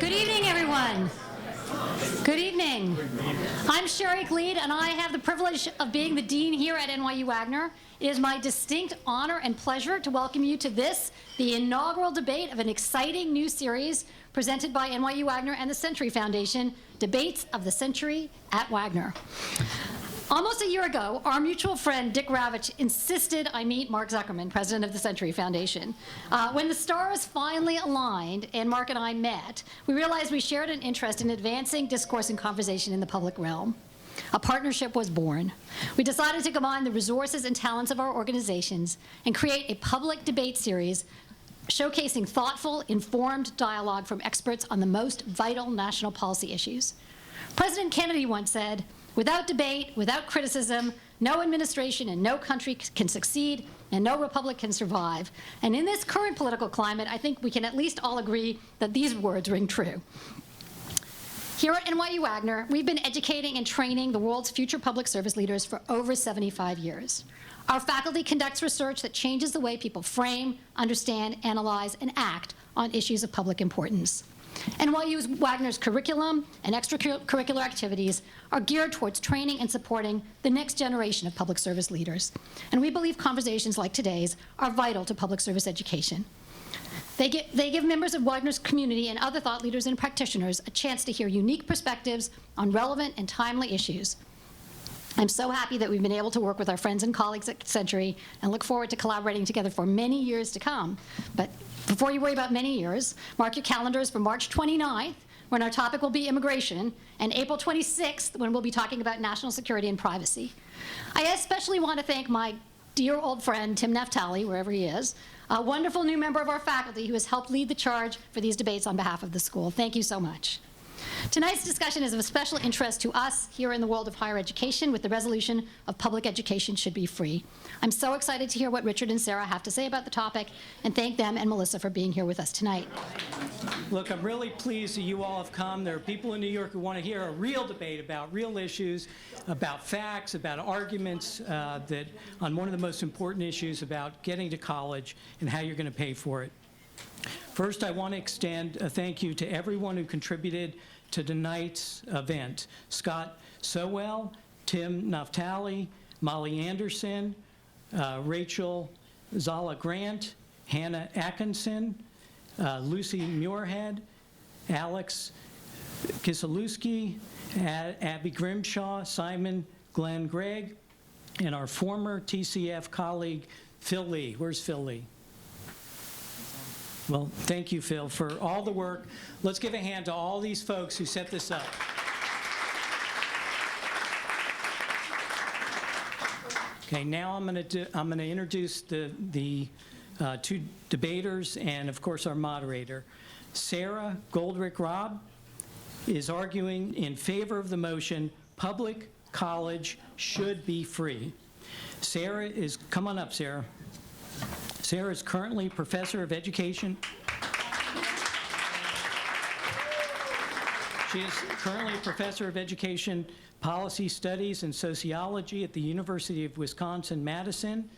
Good evening, everyone. Good evening. I'm Sherry Gleed, and I have the privilege of being the dean here at NYU Wagner. It is my distinct honor and pleasure to welcome you to this, the inaugural debate of an exciting new series presented by NYU Wagner and the Century Foundation, Debates of the Century at Wagner. Almost a year ago, our mutual friend Dick Ravitch insisted I meet Mark Zuckerman, president of the Century Foundation. When the stars finally aligned and Mark and I met, we realized we shared an interest in advancing discourse and conversation in the public realm. A partnership was born. We decided to combine the resources and talents of our organizations and create a public debate series showcasing thoughtful, informed dialogue from experts on the most vital national policy issues. President Kennedy once said, "Without debate, without criticism, no administration and no country can succeed, and no republic can survive." And in this current political climate, I think we can at least all agree that these words ring true. Here at NYU Wagner, we've been educating and training the world's future public service leaders for over 75 years. Our faculty conducts research that changes the way people frame, understand, analyze, and act on issues of public importance. NYU Wagner's curriculum and extracurricular activities are geared towards training and supporting the next generation of public service leaders. And we believe conversations like today's are vital to public service education. They give members of Wagner's community and other thought leaders and practitioners a chance to hear unique perspectives on relevant and timely issues. I'm so happy that we've been able to work with our friends and colleagues at Century and look forward to collaborating together for many years to come. But before you worry about many years, mark your calendars for March 29th, when our topic will be immigration, and April 26th, when we'll be talking about national security and privacy. I especially want to thank my dear old friend, Tim Naftali, wherever he is, a wonderful new member of our faculty who has helped lead the charge for these debates on behalf of the school. Thank you so much. Tonight's discussion is of special interest to us here in the world of higher education with the resolution of public education should be free. I'm so excited to hear what Richard and Sara have to say about the topic, and thank them and Melissa for being here with us tonight. Look, I'm really pleased that you all have come. There are people in New York who want to hear a real debate about real issues, about facts, about arguments that on one of the most important issues about getting to college and how you're going to pay for it. First, I want to extend a thank you to everyone who contributed to tonight's event. Scott Sowell, Tim Naftali, Molly Anderson, Rachel Zala Grant, Hannah Atkinson, Lucy Muirhead, Alex Kiselewski, Abby Grimshaw, Simon Glenn Gregg, and our former TCF colleague, Phil Lee. Where's Phil Lee? Well, thank you, Phil, for all the work. Let's give a hand to all these folks who set this up. Okay, now I'm going to introduce the two debaters and, of course, our moderator. Sara Goldrick-Rab is arguing in favor of the motion, public college should be free. Sara is, come on up, Sara. Sara is currently professor of education. She is currently a professor of education policy studies and sociology at the University of Wisconsin-Madison.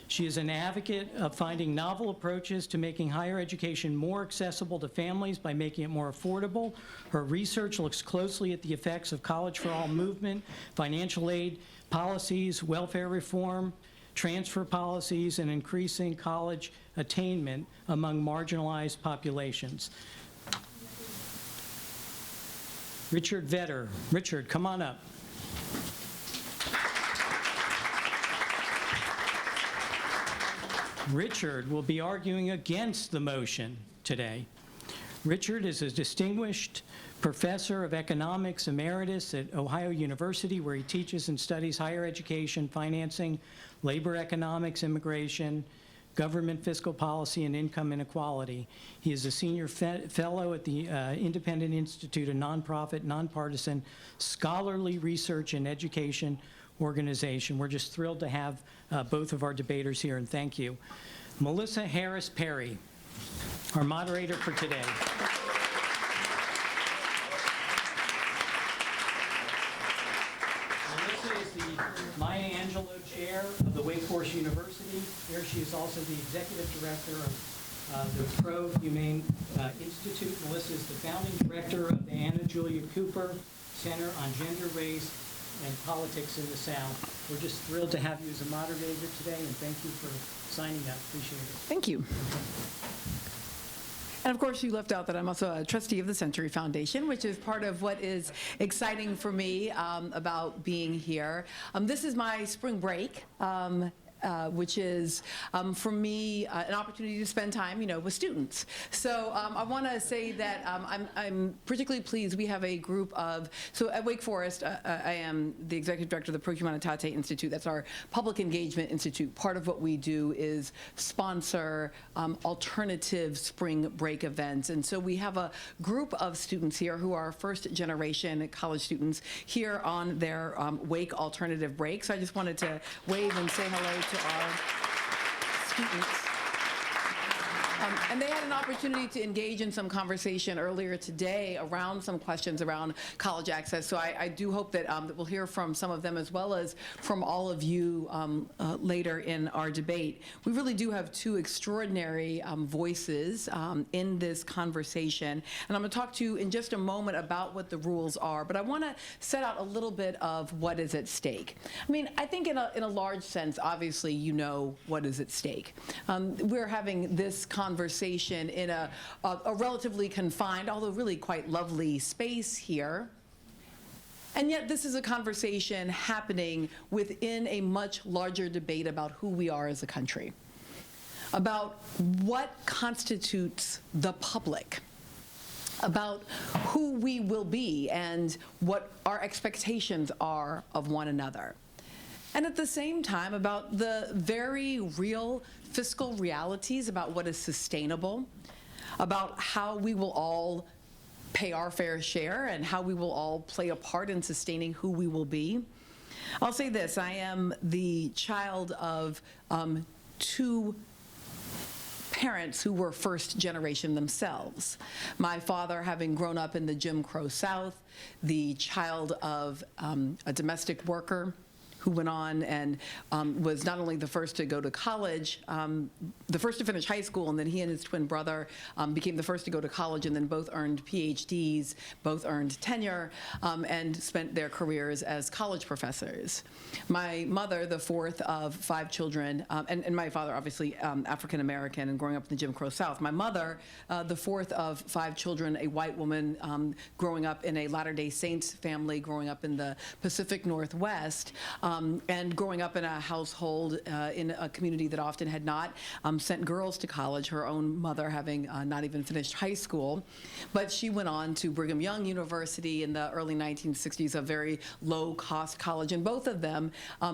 She is an advocate of finding novel approaches to making higher education more accessible to families by making it more affordable. Her research looks closely at the effects of College for All movement, financial aid policies, welfare reform, transfer policies, and increasing college attainment among marginalized populations. Richard Vedder. Richard, come on up. Richard will be arguing against the motion today. Richard is a distinguished professor of economics emeritus at Ohio University, where he teaches and studies higher education, financing, labor economics, immigration, government fiscal policy, and income inequality. He is a senior fellow at the Independent Institute, a nonprofit, nonpartisan, scholarly research and education organization. We're just thrilled to have both of our debaters here, and thank you. Melissa Harris Perry, our moderator for today. Melissa is the Maya Angelou Chair of the Wake Forest University. Here she is also the Executive Director of The Pro-Humane Institute. Melissa is the founding director of the Anna Julia Cooper Center on Gender, Race, and Politics in the South. We're just thrilled to have you as a moderator today, and thank you for signing up. Appreciate it. Thank you. And of course, you left out that I'm also a trustee of the Century Foundation, which is part of what is exciting for me about being here. This is my spring break. Which is, for me, an opportunity to spend time, with students. So I want to say that I'm particularly pleased. We have a group of, so at Wake Forest, I am the executive director of the Pro Humanitate Institute. That's our public engagement institute. Part of what we do is sponsor alternative spring break events. And so we have a group of students here who are first generation college students here on their Wake alternative break. So I just wanted to wave and say hello to our students. And they had an opportunity to engage in some conversation earlier today around some questions around college access. So I do hope that, that we'll hear from some of them as well as from all of you later in our debate. We really do have two extraordinary voices in this conversation. And I'm going to talk to you in just a moment about what the rules are. But I want to set out a little bit of what is at stake. I mean, I think in a large sense, obviously, you know what is at stake. We're having this conversation in a relatively confined, although really quite lovely space here. And yet this is a conversation happening within a much larger debate about who we are as a country, about what constitutes the public, about who we will be and what our expectations are of one another. And at the same time, about the very real fiscal realities about what is sustainable, about how we will all pay our fair share and how we will all play a part in sustaining who we will be. I'll say this, I am the child of two parents who were first generation themselves. My father, having grown up in the Jim Crow South, the child of a domestic worker who went on and was not only the first to go to college, the first to finish high school, and then he and his twin brother became the first to go to college, and then both earned PhDs, both earned tenure, and spent their careers as college professors. My mother, the fourth of 5 children, and my father, obviously African-American and growing up in the Jim Crow South. My mother, the fourth of 5 children, a white woman growing up in a Latter-day Saints family, growing up in the Pacific Northwest, and growing up in a household in a community that often had not sent girls to college, her own mother having not even finished high school. But she went on to Brigham Young University in the early 1960s, a very low-cost college, and both of them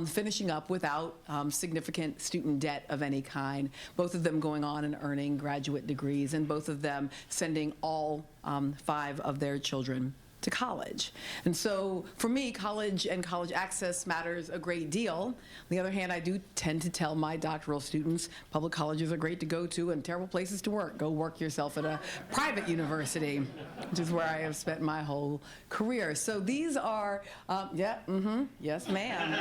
finishing up without significant student debt of any kind, both of them going on and earning graduate degrees, and both of them sending all 5 of their children to college. And so for me, college and college access matters a great deal. On the other hand, I do tend to tell my doctoral students public colleges are great to go to and terrible places to work. Go work yourself at a private university, which is where I have spent my whole career. So these are, yes ma'am.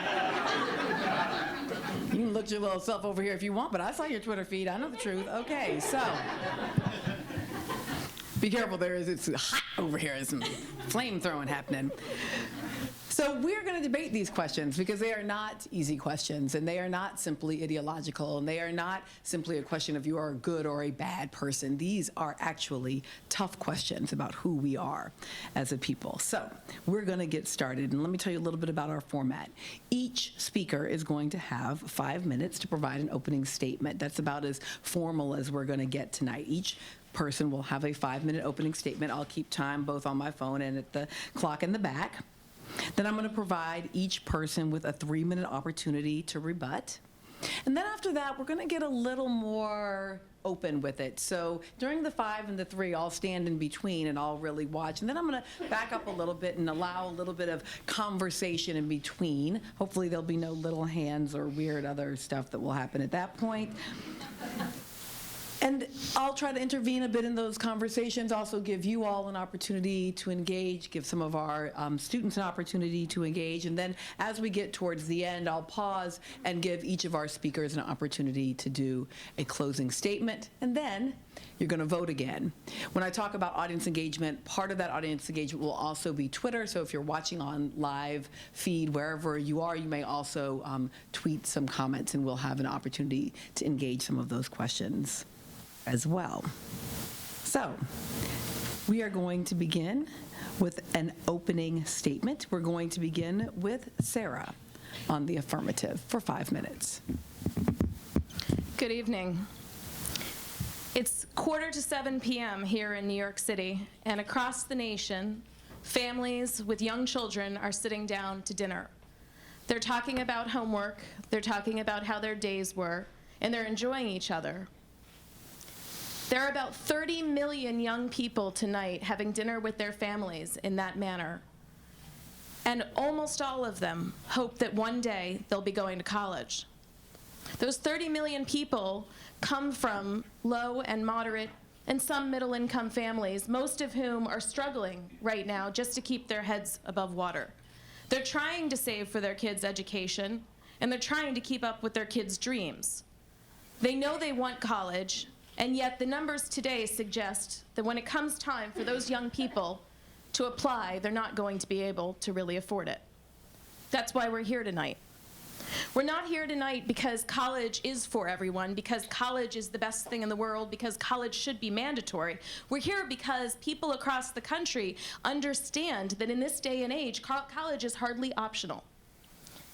You can look your little self over here if you want, but I saw your Twitter feed. I know the truth. Okay, so. Be careful, it's hot over here. There's some flame throwing happening. So we're going to debate these questions because they are not easy questions, and they are not simply ideological, and they are not simply a question of you are a good or a bad person. These are actually tough questions about who we are as a people. So we're going to get started, and let me tell you a little bit about our format. Each speaker is going to have 5 minutes to provide an opening statement. That's about as formal as we're going to get tonight. Each person will have a 5-minute opening statement. I'll keep time both on my phone and at the clock in the back. Then I'm going to provide each person with a 3-minute opportunity to rebut. And then after that, we're going to get a little more open with it. So during the 5 and the 3, I'll stand in between and I'll really watch. And then I'm going to back up a little bit and allow a little bit of conversation in between. Hopefully there'll be no little hands or weird other stuff that will happen at that point. And I'll try to intervene a bit in those conversations, also give you all an opportunity to engage, give some of our students an opportunity to engage, and then as we get towards the end, I'll pause and give each of our speakers an opportunity to do a closing statement, and then you're going to vote again. When I talk about audience engagement, part of that audience engagement will also be Twitter, so if you're watching on live feed, wherever you are, you may also tweet some comments, and we'll have an opportunity to engage some of those questions as well. So, we are going to begin with an opening statement. We're going to begin with Sara on the affirmative for 5 minutes. Good evening. It's 6:45 p.m. here in New York City, and across the nation, families with young children are sitting down to dinner. They're talking about homework, they're talking about how their days were, and they're enjoying each other. There are about 30 million young people tonight having dinner with their families in that manner. And almost all of them hope that one day they'll be going to college. Those 30 million people come from low and moderate and some middle-income families, most of whom are struggling right now just to keep their heads above water. They're trying to save for their kids' education, and they're trying to keep up with their kids' dreams. They know they want college, and yet the numbers today suggest that when it comes time for those young people to apply, they're not going to be able to really afford it. That's why we're here tonight. We're not here tonight because college is for everyone, because college is the best thing in the world, because college should be mandatory. We're here because people across the country understand that in this day and age, college is hardly optional.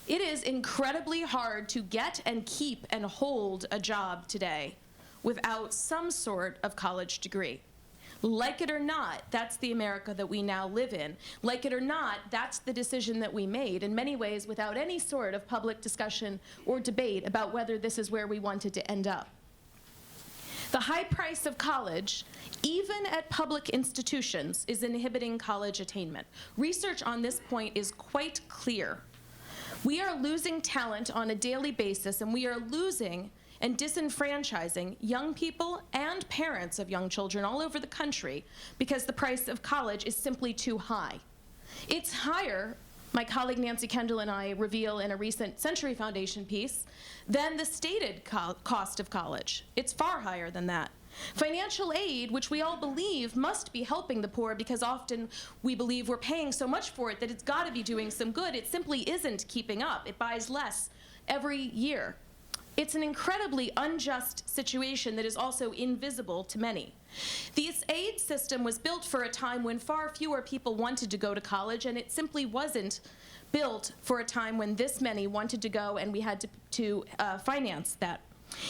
It is incredibly hard to get and keep and hold a job today without some sort of college degree. Like it or not, that's the America that we now live in. Like it or not, that's the decision that we made, in many ways without any sort of public discussion or debate about whether this is where we wanted to end up. The high price of college, even at public institutions, is inhibiting college attainment. Research on this point is quite clear. We are losing talent on a daily basis, and we are losing and disenfranchising young people and parents of young children all over the country because the price of college is simply too high. It's higher, my colleague Nancy Kendall and I reveal in a recent Century Foundation piece, than the stated cost of college. It's far higher than that. Financial aid, which we all believe must be helping the poor because often we believe we're paying so much for it that it's got to be doing some good, it simply isn't keeping up. It buys less every year. It's an incredibly unjust situation that is also invisible to many. This aid system was built for a time when far fewer people wanted to go to college, and it simply wasn't built for a time when this many wanted to go and we had to finance that.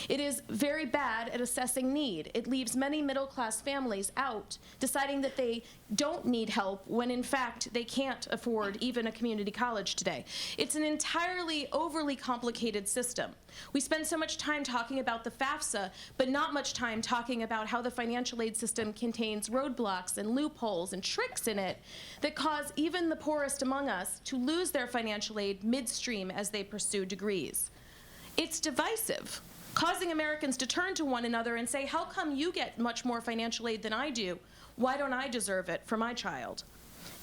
It is very bad at assessing need. It leaves many middle-class families out, deciding that they don't need help when in fact they can't afford even a community college today. It's an entirely overly complicated system. We spend so much time talking about the FAFSA, but not much time talking about how the financial aid system contains roadblocks and loopholes and tricks in it that cause even the poorest among us to lose their financial aid midstream as they pursue degrees. It's divisive, causing Americans to turn to one another and say, how come you get much more financial aid than I do? Why don't I deserve it for my child?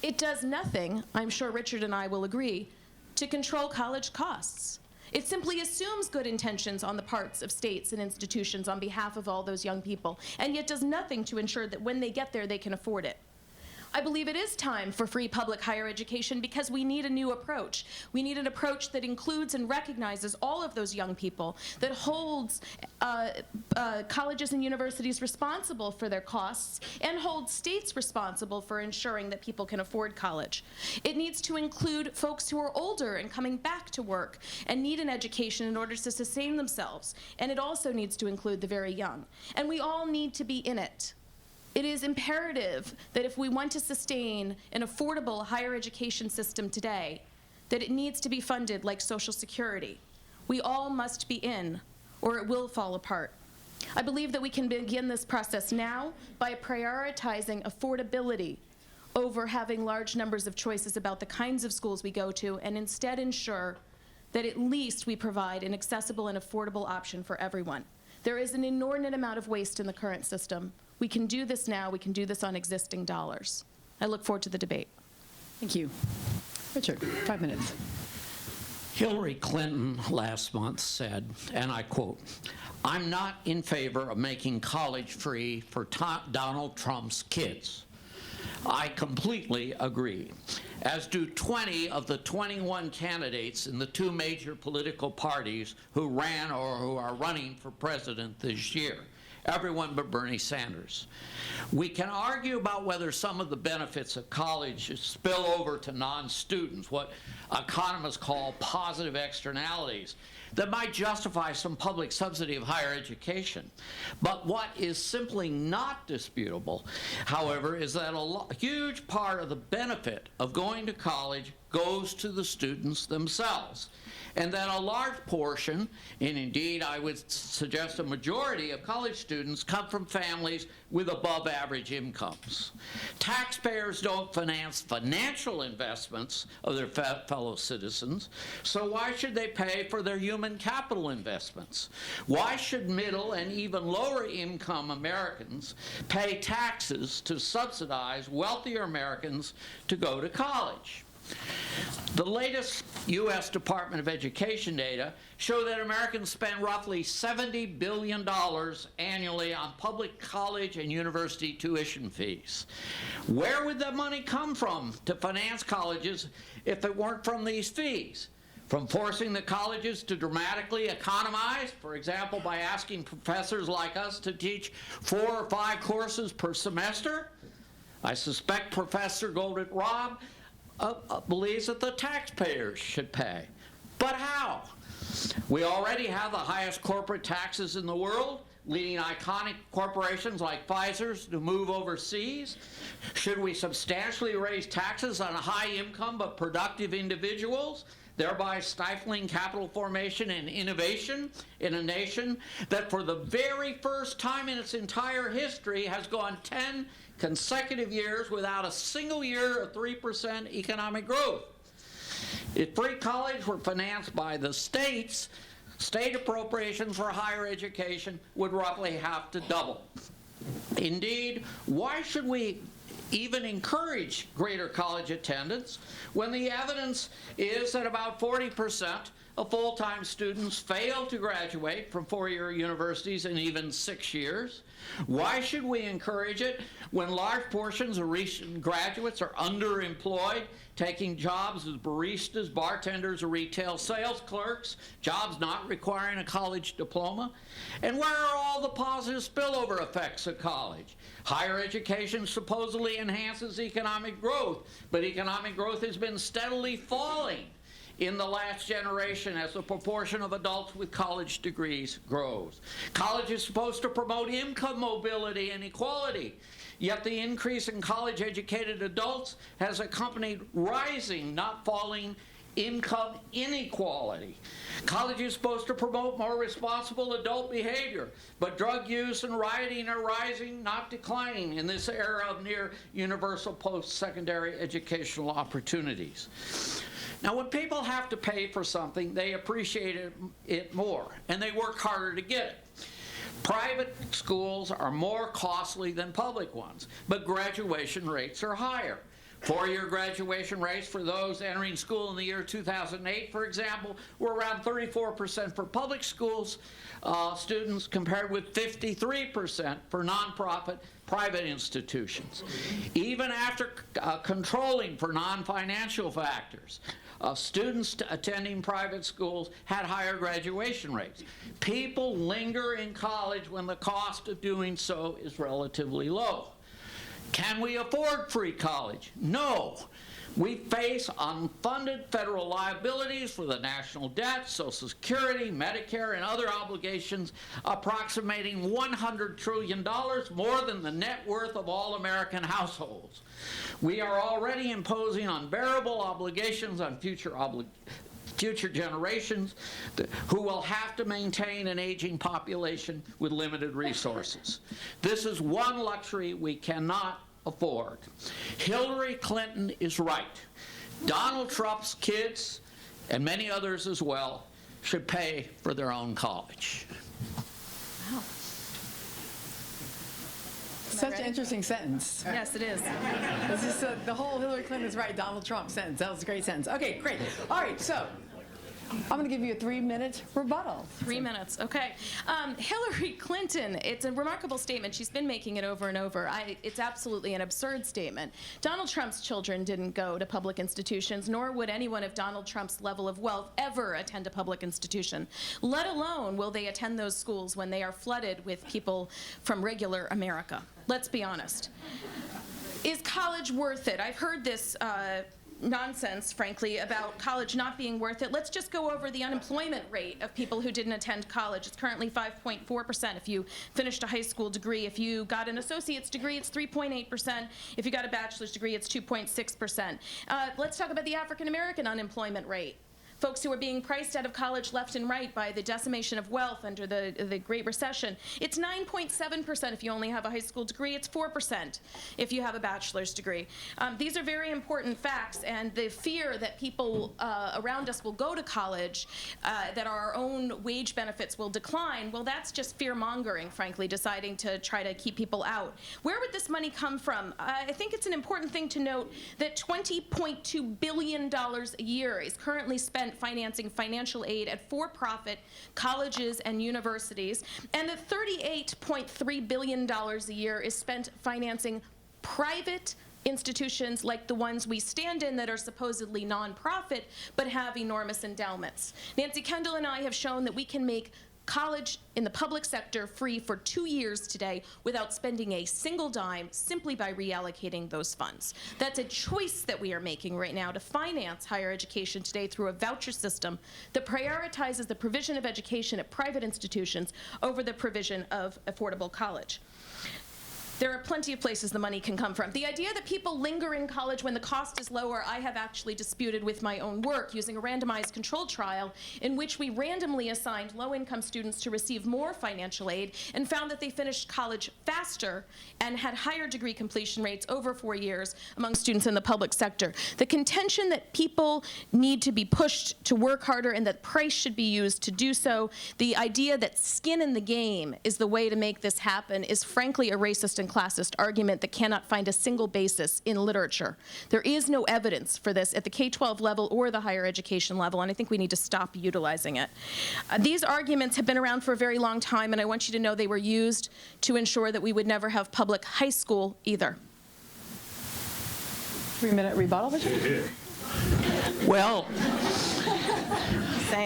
It does nothing, I'm sure Richard and I will agree, to control college costs. It simply assumes good intentions on the parts of states and institutions on behalf of all those young people, and yet does nothing to ensure that when they get there, they can afford it. I believe it is time for free public higher education because we need a new approach. We need an approach that includes and recognizes all of those young people, that holds colleges and universities responsible for their costs and holds states responsible for ensuring that people can afford college. It needs to include folks who are older and coming back to work and need an education in order to sustain themselves. And it also needs to include the very young. And we all need to be in it. It is imperative that if we want to sustain an affordable higher education system today, that it needs to be funded like Social Security. We all must be in, or it will fall apart. I believe that we can begin this process now by prioritizing affordability over having large numbers of choices about the kinds of schools we go to, and instead ensure that at least we provide an accessible and affordable option for everyone. There is an inordinate amount of waste in the current system. We can do this now. We can do this on existing dollars. I look forward to the debate. Thank you. Richard, 5 minutes. Hillary Clinton last month said, and I quote, "I'm not in favor of making college free for Donald Trump's kids." I completely agree, as do 20 of the 21 candidates in the two major political parties who ran or who are running for president this year. Everyone but Bernie Sanders. We can argue about whether some of the benefits of college spill over to non-students, what economists call positive externalities, that might justify some public subsidy of higher education. But what is simply not disputable, however, is that a huge part of the benefit of going to college goes to the students themselves, and that a large portion, and indeed I would suggest a majority of college students, come from families with above average incomes. Taxpayers don't finance financial investments of their fellow citizens, so why should they pay for their human capital investments? Why should middle and even lower income Americans pay taxes to subsidize wealthier Americans to go to college? The latest U.S. Department of Education data show that Americans spend roughly $70 billion annually on public college and university tuition fees. Where would that money come from to finance colleges if it weren't from these fees? From forcing the colleges to dramatically economize, for example, by asking professors like us to teach 4 or 5 courses per semester? I suspect Professor Goldrick-Rab believes that the taxpayers should pay. But how? We already have the highest corporate taxes in the world, leading iconic corporations like Pfizer's to move overseas. Should we substantially raise taxes on high income but productive individuals, thereby stifling capital formation and innovation in a nation that for the very first time in its entire history has gone 10 consecutive years without a single year of 3% economic growth? If free college were financed by the states, state appropriations for higher education would roughly have to double. Indeed, why should we even encourage greater college attendance when the evidence is that about 40% of full-time students fail to graduate from 4-year universities in even 6 years? Why should we encourage it when large portions of recent graduates are underemployed, taking jobs as baristas, bartenders, or retail sales clerks, jobs not requiring a college diploma? And where are all the positive spillover effects of college? Higher education supposedly enhances economic growth, but economic growth has been steadily falling in the last generation as the proportion of adults with college degrees grows. College is supposed to promote income mobility and equality, yet the increase in college-educated adults has accompanied rising, not falling, income inequality. College is supposed to promote more responsible adult behavior, but drug use and rioting are rising, not declining, in this era of near universal post-secondary educational opportunities. Now, when people have to pay for something, they appreciate it more, and they work harder to get it. Private schools are more costly than public ones, but graduation rates are higher. 4-year graduation rates for those entering school in the year 2008, for example, were around 34% for public schools students, compared with 53% for nonprofit private institutions. Even after controlling for non-financial factors, students attending private schools had higher graduation rates. People linger in college when the cost of doing so is relatively low. Can we afford free college? No. We face unfunded federal liabilities for the national debt, Social Security, Medicare, and other obligations approximating $100 trillion, more than the net worth of all American households. We are already imposing unbearable obligations on future generations who will have to maintain an aging population with limited resources. This is one luxury we cannot afford. Hillary Clinton is right. Donald Trump's kids, and many others as well, should pay for their own college. Wow. such an interesting sentence. Yes, it is. This is the whole Hillary Clinton is right, Donald Trump sentence. That was a great sentence. Okay, great. All right, so I'm going to give you a 3-minute rebuttal. 3 minutes, okay. Hillary Clinton, it's a remarkable statement. She's been making it over and over. It's absolutely an absurd statement. Donald Trump's children didn't go to public institutions, nor would anyone of Donald Trump's level of wealth ever attend a public institution, let alone will they attend those schools when they are flooded with people from regular America. Let's be honest. Is college worth it? I've heard this nonsense, frankly, about college not being worth it. Let's just go over the unemployment rate of people who didn't attend college. It's currently 5.4% if you finished a high school degree. If you got an associate's degree, it's 3.8%. If you got a bachelor's degree, it's 2.6%. Let's talk about the African American unemployment rate. Folks who are being priced out of college left and right by the decimation of wealth under the Great Recession. It's 9.7% if you only have a high school degree. It's 4% if you have a bachelor's degree. These are very important facts, and the fear that people around us will go to college, that our own wage benefits will decline, well, that's just fear-mongering, frankly, deciding to try to keep people out. Where would this money come from? I think it's an important thing to note that $20.2 billion a year is currently spent financing financial aid at for-profit colleges and universities, and that $38.3 billion a year is spent financing private institutions like the ones we stand in that are supposedly nonprofit but have enormous endowments. Nancy Kendall and I have shown that we can make college in the public sector free for 2 years today without spending a single dime, simply by reallocating those funds. That's a choice that we are making right now to finance higher education today through a voucher system that prioritizes the provision of education at private institutions over the provision of affordable college. There are plenty of places the money can come from. The idea that people linger in college when the cost is lower, I have actually disputed with my own work using a randomized controlled trial in which we randomly assigned low-income students to receive more financial aid and found that they finished college faster and had higher degree completion rates over 4 years among students in the public sector. The contention that people need to be pushed to work harder and that price should be used to do so, the idea that skin in the game is the way to make this happen, is frankly a racist and classist argument that cannot find a single basis in literature. There is no evidence for this at the K-12 level or the higher education level, and I think we need to stop utilizing it. These arguments have been around for a very long time, and I want you to know they were used to ensure that we would never have public high school either. 3-minute rebuttal, Richard? Well,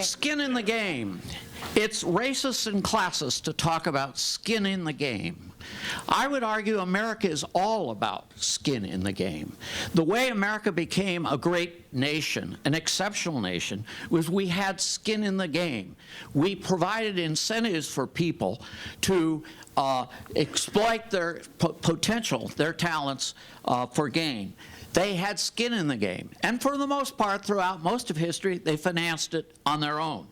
skin in the game. It's racist and classist to talk about skin in the game. I would argue America is all about skin in the game. The way America became a great nation, an exceptional nation, was we had skin in the game. We provided incentives for people to exploit their potential, their talents for gain. They had skin in the game. And for the most part, throughout most of history, they financed it on their own.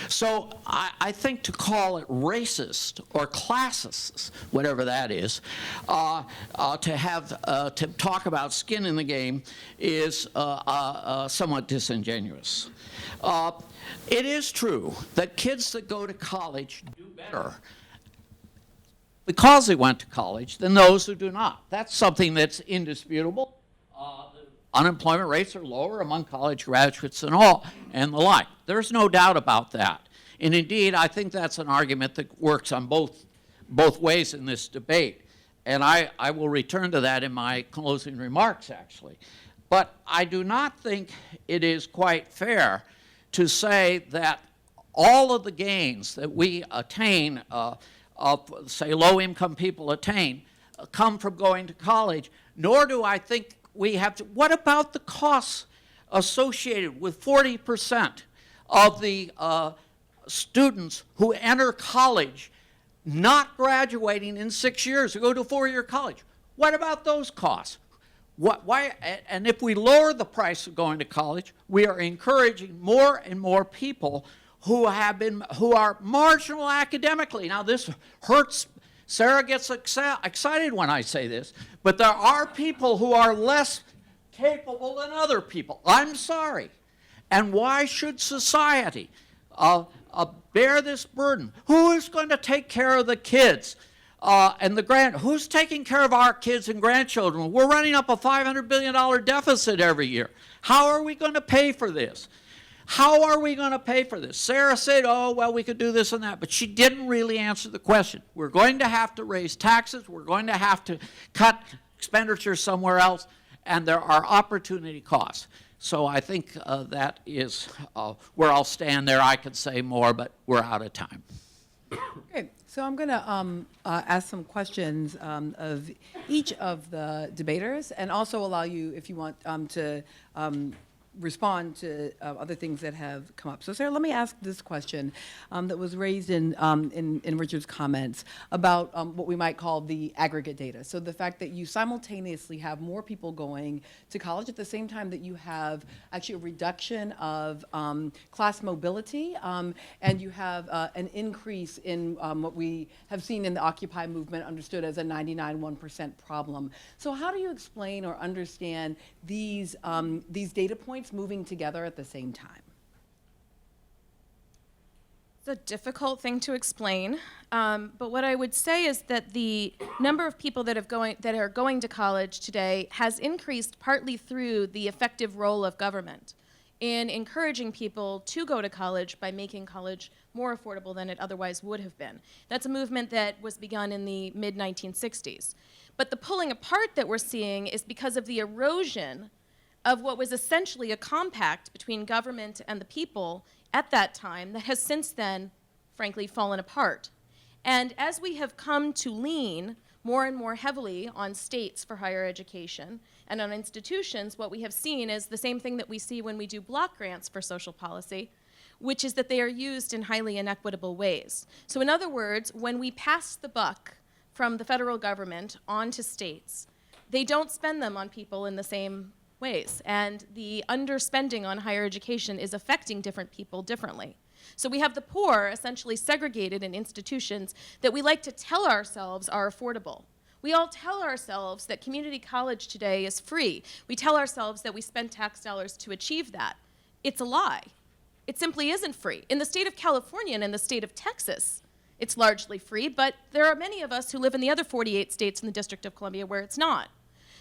So I think to call it racist or classist, whatever that is, to talk about skin in the game is somewhat disingenuous. It is true that kids that go to college do better because they went to college than those who do not. That's something that's indisputable. Unemployment rates are lower among college graduates and the like. There's no doubt about that. And indeed, I think that's an argument that works on both ways in this debate. And I will return to that in my closing remarks, actually. But I do not think it is quite fair to say that all of the gains that we attain, say low-income people attain, come from going to college, nor do I think we have to. What about the costs associated with 40% of the students who enter college not graduating in 6 years, who go to a 4-year college? What about those costs? Why? And if we lower the price of going to college, we are encouraging more and more people who are marginal academically. Now this hurts. Sara gets excited when I say this, but there are people who are less capable than other people. I'm sorry. And why should society bear this burden? Who is going to take care of the kids Who's taking care of our kids and grandchildren? We're running up a $500 billion deficit every year. How are we going to pay for this? How are we going to pay for this? Sara said, oh, well, we could do this and that, but she didn't really answer the question. We're going to have to raise taxes. We're going to have to cut expenditures somewhere else, and there are opportunity costs. So I think that is where I'll stand there. I could say more, but we're out of time. Okay, so I'm going to ask some questions of each of the debaters, and also allow you, if you want, to respond to other things that have come up. So, Sara, let me ask this question that was raised in Richard's comments about what we might call the aggregate data. So the fact that you simultaneously have more people going to college at the same time that you have actually a reduction of class mobility, and you have an increase in what we have seen in the Occupy movement understood as a 99.1% problem. So how do you explain or understand these data points moving together at the same time? It's a difficult thing to explain, but what I would say is that the number of people that are going to college today has increased partly through the effective role of government in encouraging people to go to college by making college more affordable than it otherwise would have been. That's a movement that was begun in the mid-1960s. But the pulling apart that we're seeing is because of the erosion of what was essentially a compact between government and the people at that time that has since then, frankly, fallen apart. And as we have come to lean more and more heavily on states for higher education and on institutions, what we have seen is the same thing that we see when we do block grants for social policy, which is that they are used in highly inequitable ways. So in other words, when we pass the buck from the federal government on to states, they don't spend them on people in the same ways, and the underspending on higher education is affecting different people differently. So we have the poor essentially segregated in institutions that we like to tell ourselves are affordable. We all tell ourselves that community college today is free. We tell ourselves that we spend tax dollars to achieve that. It's a lie. It simply isn't free. In the state of California and in the state of Texas, it's largely free, but there are many of us who live in the other 48 states in the District of Columbia where it's not.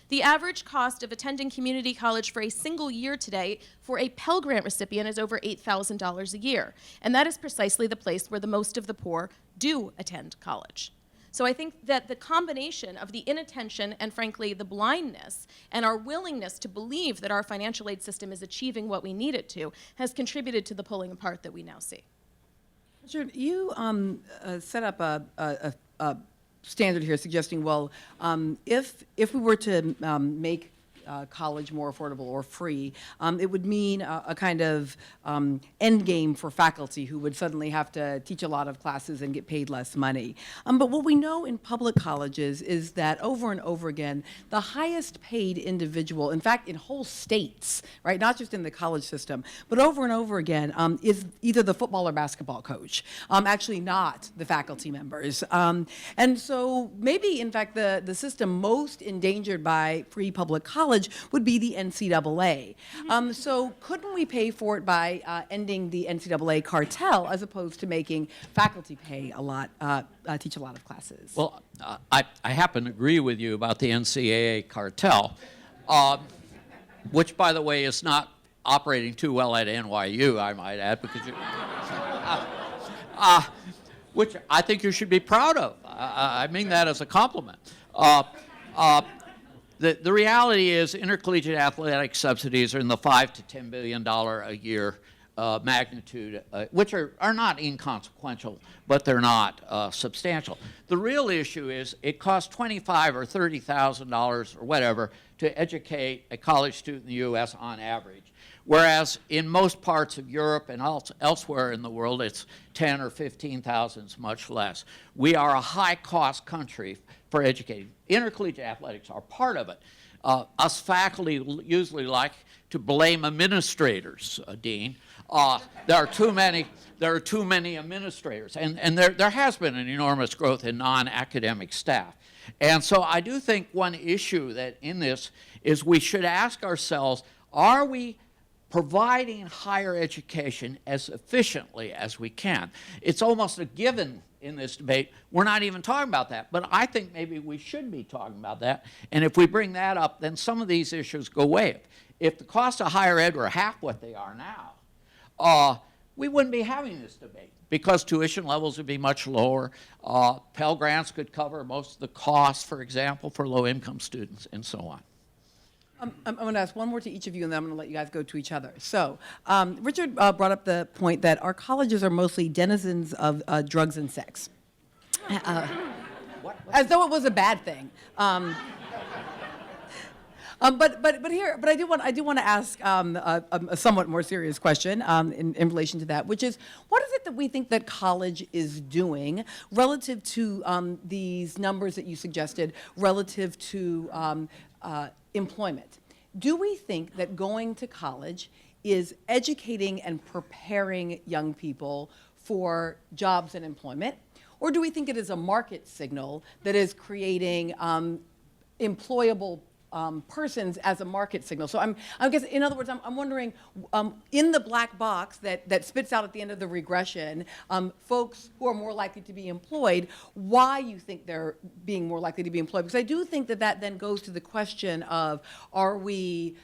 The average cost of attending community college for a single year today for a Pell Grant recipient is over $8,000 a year. And that is precisely the place where the most of the poor do attend college. So I think that the combination of the inattention and, frankly, the blindness and our willingness to believe that our financial aid system is achieving what we need it to has contributed to the pulling apart that we now see. Richard, you set up a standard here suggesting, well, if we were to make college more affordable or free, it would mean a kind of end game for faculty who would suddenly have to teach a lot of classes and get paid less money. But what we know in public colleges is that over and over again, the highest paid individual, in fact, in whole states, right, not just in the college system, but over and over again, is either the football or basketball coach, actually not the faculty members. And so maybe, in fact, the system most endangered by free public college would be the NCAA. So couldn't we pay for it by ending the NCAA cartel as opposed to making faculty pay a lot, teach a lot of classes? Well, I happen to agree with you about the NCAA cartel, which, by the way, is not operating too well at NYU, I might add, because which I think you should be proud of. I mean that as a compliment. The reality is intercollegiate athletic subsidies are in the $5 to $10 billion a year magnitude, which are not inconsequential, but they're not substantial. The real issue is it costs $25,000 or $30,000 or whatever to educate a college student in the U.S. on average, whereas in most parts of Europe and elsewhere in the world, it's $10,000 or $15,000, it's much less. We are a high-cost country for educating. Intercollegiate athletics are part of it. Us faculty usually like to blame administrators, Dean. There are too many administrators, and there has been an enormous growth in non-academic staff. And so I do think one issue that in this is we should ask ourselves, are we providing higher education as efficiently as we can. It's almost a given in this debate. We're not even talking about that, but I think maybe we should be talking about that. And if we bring that up, then some of these issues go away. If the cost of higher ed were half what they are now, we wouldn't be having this debate because tuition levels would be much lower. Pell Grants could cover most of the costs, for example, for low-income students, and so on. I'm going to ask one more to each of you, and then I'm going to let you guys go to each other. So, Richard brought up the point that our colleges are mostly denizens of drugs and sex, as though it was a bad thing. But I do want to ask a somewhat more serious question in relation to that, which is, what is it that we think that college is doing relative to these numbers that you suggested, relative to employment? Do we think that going to college is educating and preparing young people for jobs and employment? Or do we think it is a market signal that is creating employable persons as a market signal? So I guess, in other words, I'm wondering, in the black box that spits out at the end of the regression, folks who are more likely to be employed, why you think they're being more likely to be employed? Because I do think that then goes to the question of, are we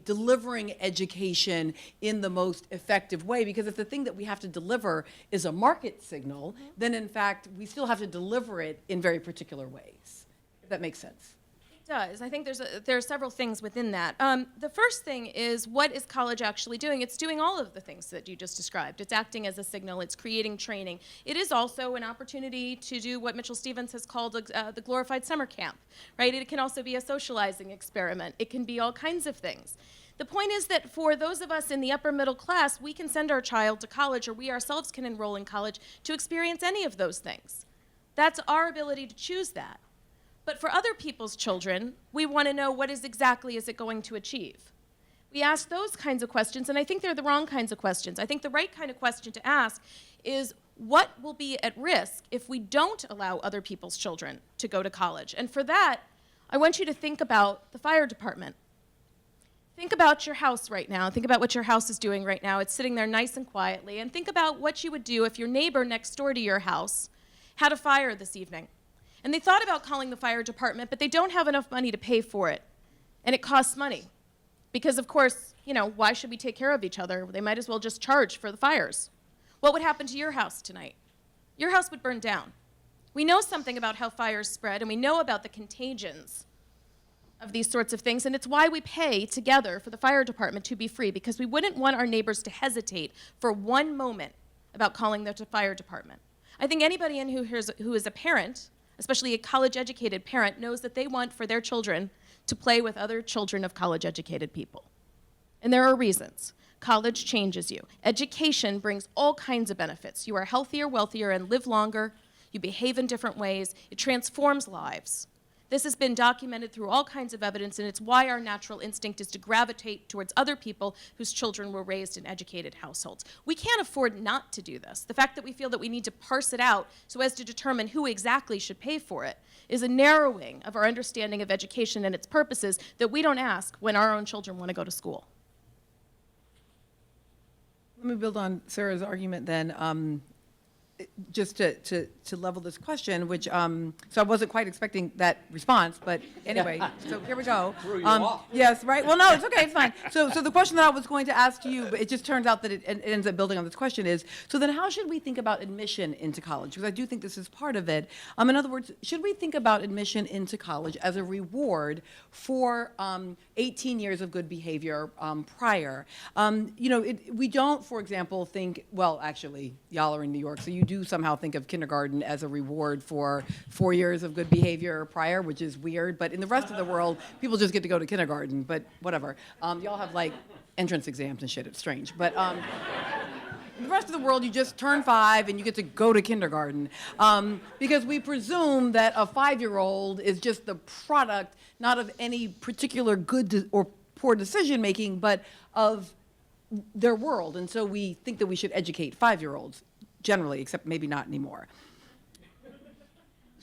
delivering education in the most effective way? Because if the thing that we have to deliver is a market signal, then in fact, we still have to deliver it in very particular ways, if that makes sense. Does. I think there are several things within that. The first thing is, what is college actually doing? It's doing all of the things that you just described. It's acting as a signal. It's creating training. It is also an opportunity to do what Mitchell Stevens has called the glorified summer camp, right? It can also be a socializing experiment. It can be all kinds of things. The point is that for those of us in the upper middle class, we can send our child to college, or we ourselves can enroll in college to experience any of those things. That's our ability to choose that. But for other people's children, we want to know, what exactly is it going to achieve? We ask those kinds of questions, and I think they're the wrong kinds of questions. I think the right kind of question to ask is, what will be at risk if we don't allow other people's children to go to college? And for that, I want you to think about the fire department. Think about your house right now. Think about what your house is doing right now. It's sitting there nice and quietly. And think about what you would do if your neighbor next door to your house had a fire this evening. And they thought about calling the fire department, but they don't have enough money to pay for it. And it costs money. Because, of course, why should we take care of each other? They might as well just charge for the fires. What would happen to your house tonight? Your house would burn down. We know something about how fires spread, and we know about the contagions of these sorts of things, and it's why we pay together for the fire department to be free, because we wouldn't want our neighbors to hesitate for one moment about calling the fire department. I think anybody in who is a parent, especially a college-educated parent, knows that they want for their children to play with other children of college-educated people. And there are reasons. College changes you. Education brings all kinds of benefits. You are healthier, wealthier, and live longer. You behave in different ways. It transforms lives. This has been documented through all kinds of evidence, and it's why our natural instinct is to gravitate towards other people whose children were raised in educated households. We can't afford not to do this. The fact that we feel that we need to parse it out so as to determine who exactly should pay for it is a narrowing of our understanding of education and its purposes that we don't ask when our own children want to go to school. Let me build on Sarah's argument then. Just to level this question, which, so I wasn't quite expecting that response, but anyway, so here we go. Threw you off. Yes, right? Well, no, it's okay, it's fine. So the question that I was going to ask to you, but it just turns out that it ends up building on this question is, so then how should we think about admission into college? Because I do think this is part of it. In other words, should we think about admission into college as a reward for 18 years of good behavior prior? We don't, for example, think, well, actually, y'all are in New York, so you do somehow think of kindergarten as a reward for 4 years of good behavior prior, which is weird. But in the rest of the world, people just get to go to kindergarten. But whatever. Y'all have like entrance exams and shit. It's strange. But in the rest of the world, you just turn 5 and you get to go to kindergarten. Because we presume that a 5-year-old is just the product, not of any particular good or poor decision making, but of their world. And so we think that we should educate 5-year-olds. Generally, except maybe not anymore.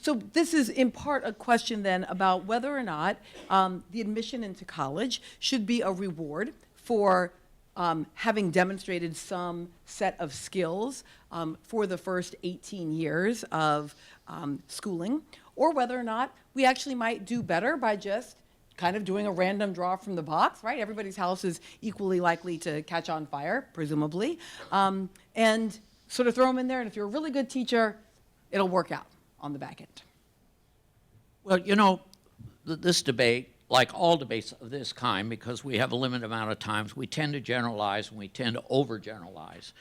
So this is in part a question then about whether or not the admission into college should be a reward for having demonstrated some set of skills for the first 18 years of schooling, or whether or not we actually might do better by just kind of doing a random draw from the box, right? Everybody's house is equally likely to catch on fire, presumably, and sort of throw them in there, and if you're a really good teacher, it'll work out on the back end. Well, you know, this debate, like all debates of this kind, because we have a limited amount of times, we tend to generalize and we tend to overgeneralize.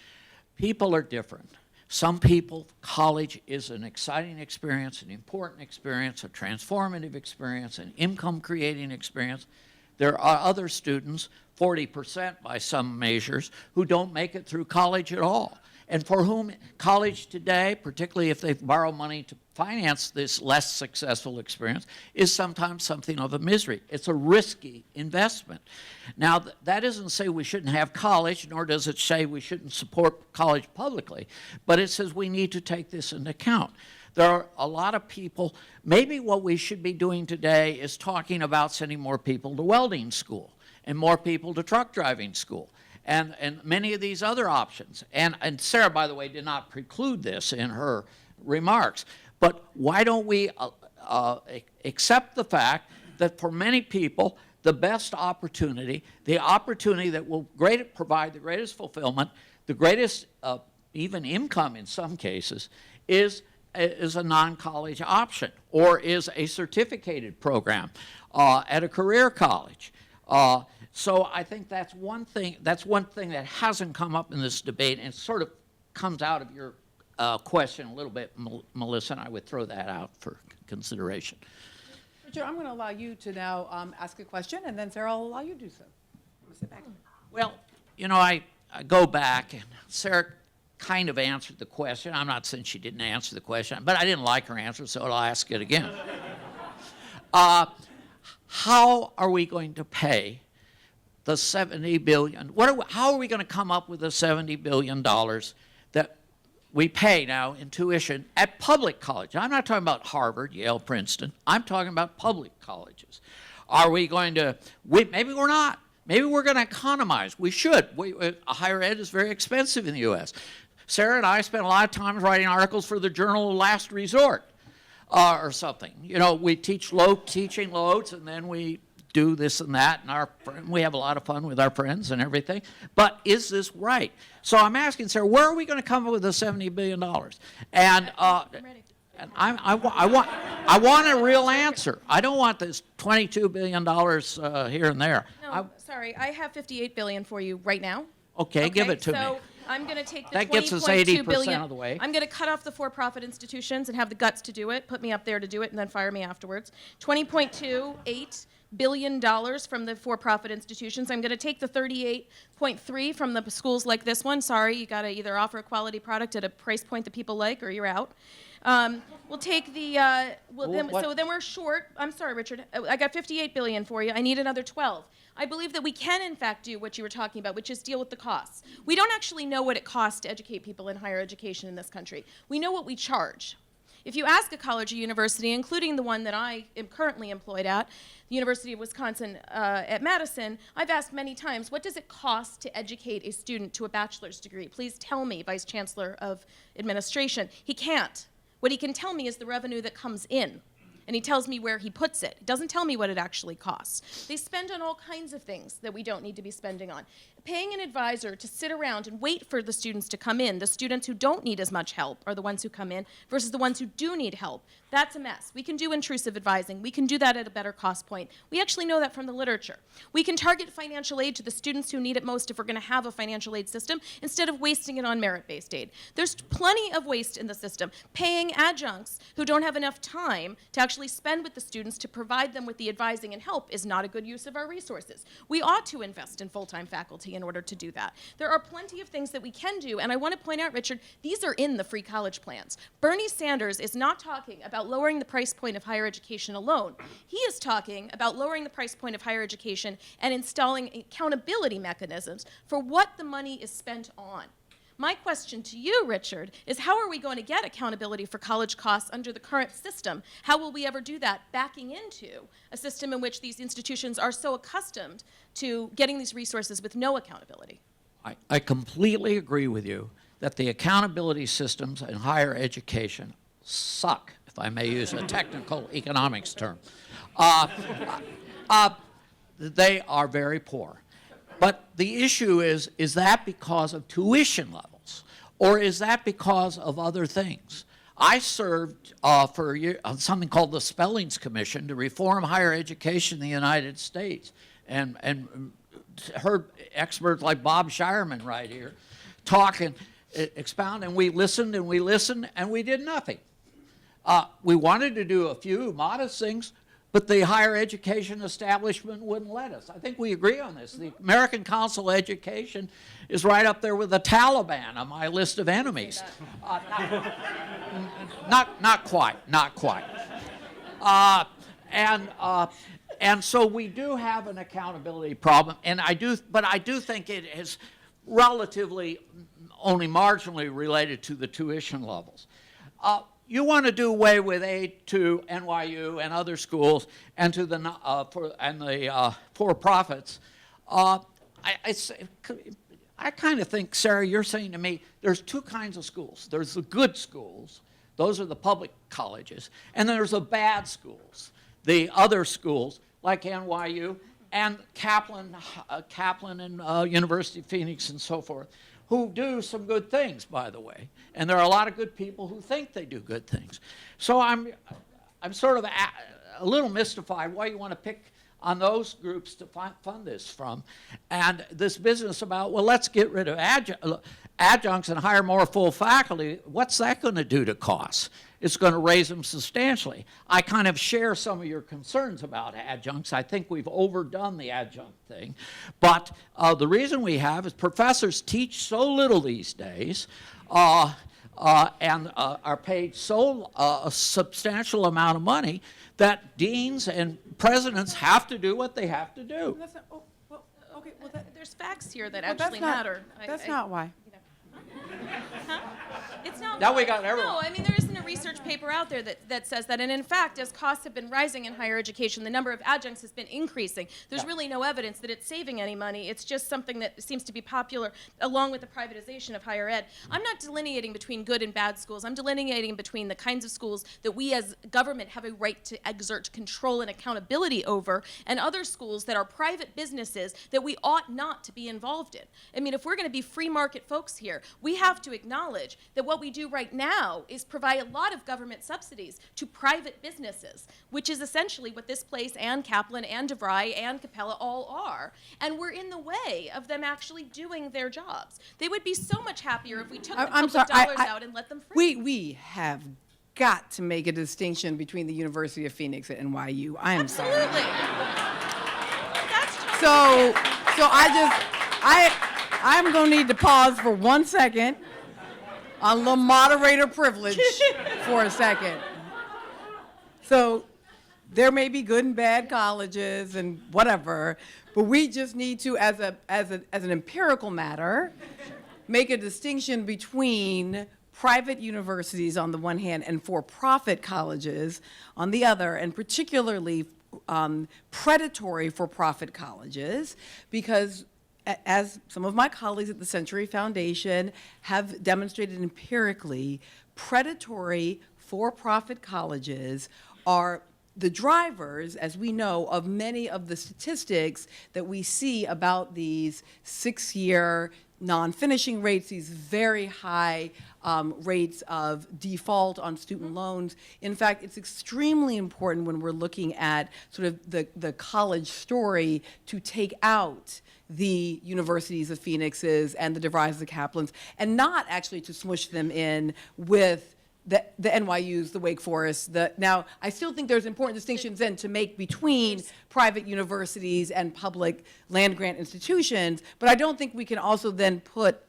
People are different. Some people, college is an exciting experience, an important experience, a transformative experience, an income-creating experience. There are other students, 40% by some measures, who don't make it through college at all, and for whom college today, particularly if they borrow money to finance this less successful experience, is sometimes something of a misery. It's a risky investment. Now, that doesn't say we shouldn't have college, nor does it say we shouldn't support college publicly, but it says we need to take this into account. There are a lot of people, maybe what we should be doing today is talking about sending more people to welding school and more people to truck driving school. And many of these other options. And Sara, by the way, did not preclude this in her remarks. But why don't we accept the fact that for many people, the best opportunity, the opportunity that will provide the greatest fulfillment, the greatest even income in some cases, is a non-college option, or is a certificated program at a career college. So I think that's one thing that hasn't come up in this debate, and it sort of comes out of your question a little bit, Melissa, and I would throw that out for consideration. Richard, I'm going to allow you to now ask a question, and then Sara will allow you to do so. Sit back. Well, you know, I go back, and Sara kind of answered the question. I'm not saying she didn't answer the question, but I didn't like her answer, so I'll ask it again. How are we going to pay the $70 billion? How are we going to come up with the $70 billion that we pay now in tuition at public college? I'm not talking about Harvard, Yale, Princeton. I'm talking about public colleges. Are we going to, maybe we're not. Maybe we're going to economize. We should. Higher ed is very expensive in the U.S. Sara and I spent a lot of time writing articles for the Journal of Last Resort or something. You know, we teach teaching loads, and then we do this and that, and we have a lot of fun with our friends and everything. But is this right? So I'm asking Sara, where are we going to come up with the $70 billion? And I want a real answer. I don't want this $22 billion here and there. No, sorry, I have $58 billion for you right now. Okay, give it to me. So I'm going to take the That gets us 20.2 80% billion. of the way. I'm going to cut off the for-profit institutions and have the guts to do it, put me up there to do it, and then fire me afterwards. $20.28 billion from the for-profit institutions. I'm going to take the 38.3 from the schools like this one. Sorry, you got to either offer a quality product at a price point that people like, or you're out. We'll take the, so then we're short. I'm sorry, Richard. I got 58 billion for you. I need another 12. I believe that we can, in fact, do what you were talking about, which is deal with the costs. We don't actually know what it costs to educate people in higher education in this country. We know what we charge. If you ask a college or university, including the one that I am currently employed at, the University of Wisconsin at Madison, I've asked many times, what does it cost to educate a student to a bachelor's degree? Please tell me, Vice Chancellor of Administration. He can't. What he can tell me is the revenue that comes in, and he tells me where he puts it. He doesn't tell me what it actually costs. They spend on all kinds of things that we don't need to be spending on. Paying an advisor to sit around and wait for the students to come in, the students who don't need as much help are the ones who come in versus the ones who do need help. That's a mess. We can do intrusive advising. We can do that at a better cost point. We actually know that from the literature. We can target financial aid to the students who need it most if we're going to have a financial aid system instead of wasting it on merit-based aid. There's plenty of waste in the system. Paying adjuncts who don't have enough time to actually spend with the students to provide them with the advising and help is not a good use of our resources. We ought to invest in full-time faculty in order to do that. There are plenty of things that we can do, and I want to point out, Richard, these are in the free college plans. Bernie Sanders is not talking about lowering the price point of higher education alone. He is talking about lowering the price point of higher education and installing accountability mechanisms for what the money is spent on. My question to you, Richard, is how are we going to get accountability for college costs under the current system? How will we ever do that backing into a system in which these institutions are so accustomed to getting these resources with no accountability? I completely agree with you that the accountability systems in higher education suck, if I may use a technical economics term. They are very poor. But the issue is that because of tuition levels, or is that because of other things? I served for a year on something called the Spellings Commission to reform higher education in the United States, and heard experts like Bob Shireman right here talk and expound, and we listened and we listened and we did nothing. We wanted to do a few modest things, but the higher education establishment wouldn't let us. I think we agree on this. The American Council of Education is right up there with the Taliban on my list of enemies. Not quite. And so we do have an accountability problem, and I do think it is relatively only marginally related to the tuition levels. You want to do away with aid to NYU and other schools and to the for-profits. I kind of think, Sarah, you're saying to me, there's two kinds of schools. There's the good schools, those are the public colleges, and then there's the bad schools, the other schools like NYU and Kaplan and University of Phoenix and so forth, who do some good things, by the way. And there are a lot of good people who think they do good things. So I'm sort of a little mystified why you want to pick on those groups to fund this from. And this business about, well, let's get rid of adjuncts and hire more full faculty, what's that going to do to costs? It's going to raise them substantially. I kind of share some of your concerns about adjuncts. I think we've overdone the adjunct thing. But the reason we have is professors teach so little these days and are paid so a substantial amount of money that deans and presidents have to do what they have to do. That's not, oh, well, okay, well, There's facts here that well, actually matter. That's not why. Huh? It's not. Now we got everyone. No, I mean, there isn't a research paper out there that says that. And in fact, as costs have been rising in higher education, the number of adjuncts has been increasing. There's really no evidence that it's saving any money. It's just something that seems to be popular along with the privatization of higher ed. I'm not delineating between good and bad schools. I'm delineating between the kinds of schools that we as government have a right to exert control and accountability over, and other schools that are private businesses that we ought not to be involved in. I mean, if we're going to be free market folks here, we have to acknowledge that what we do right now is provide a lot of government subsidies to private businesses, which is essentially what this place and Kaplan and DeVry and Capella all are. And we're in the way of them actually doing their jobs. They would be so much happier if we took the public dollars out and let them free. We have got to make a distinction between the University of Phoenix and NYU. I am sorry. Absolutely. That's totally I'm going to need to pause for 1 second on the moderator privilege for a second. So there may be good and bad colleges and whatever, but we just need to, as an empirical matter, make a distinction between private universities on the one hand and for-profit colleges on the other, and particularly predatory for-profit colleges, because as some of my colleagues at the Century Foundation have demonstrated empirically, predatory for-profit colleges are the drivers, as we know, of many of the statistics that we see about these 6-year non-finishing rates, these very high rates of default on student loans. In fact, it's extremely important when we're looking at sort of the college story to take out the universities of Phoenix's and the DeVrys, the Kaplans, and not actually to smush them in with the NYU's, the Wake Forest. Now, I still think there's important distinctions then to make between private universities and public land-grant institutions, but I don't think we can also then put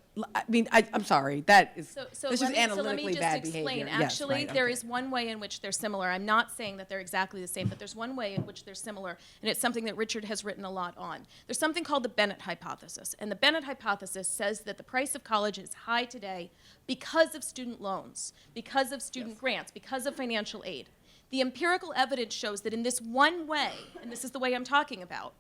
I'm sorry, that is, So that's let just me, so let me analytically just bad explain. behavior. Yes, Actually, right, there okay. is one way in which they're similar. I'm not saying that they're exactly the same, but there's one way in which they're similar, and it's something that Richard has written a lot on. There's something called the Bennett hypothesis, and the Bennett hypothesis says that the price of college is high today because of student loans, because of student grants, because of financial aid. The empirical evidence shows that in this one way, and this is the way I'm talking about,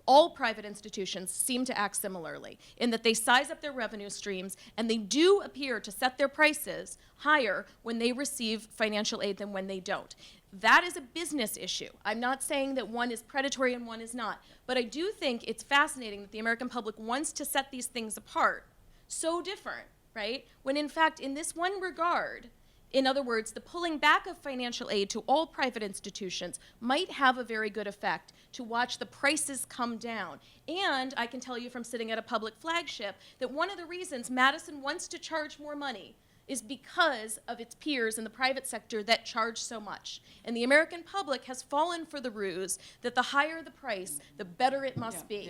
all private institutions seem to act similarly in that they size up their revenue streams and they do appear to set their prices higher when they receive financial aid than when they don't. That is a business issue. I'm not saying that one is predatory and one is not, but I do think it's fascinating that the American public wants to set these things apart so different, right? When in fact, in this one regard, in other words, the pulling back of financial aid to all private institutions might have a very good effect to watch the prices come down. And I can tell you from sitting at a public flagship that one of the reasons Madison wants to charge more money is because of its peers in the private sector that charge so much. And the American public has fallen for the ruse that the higher the price, the better it must be.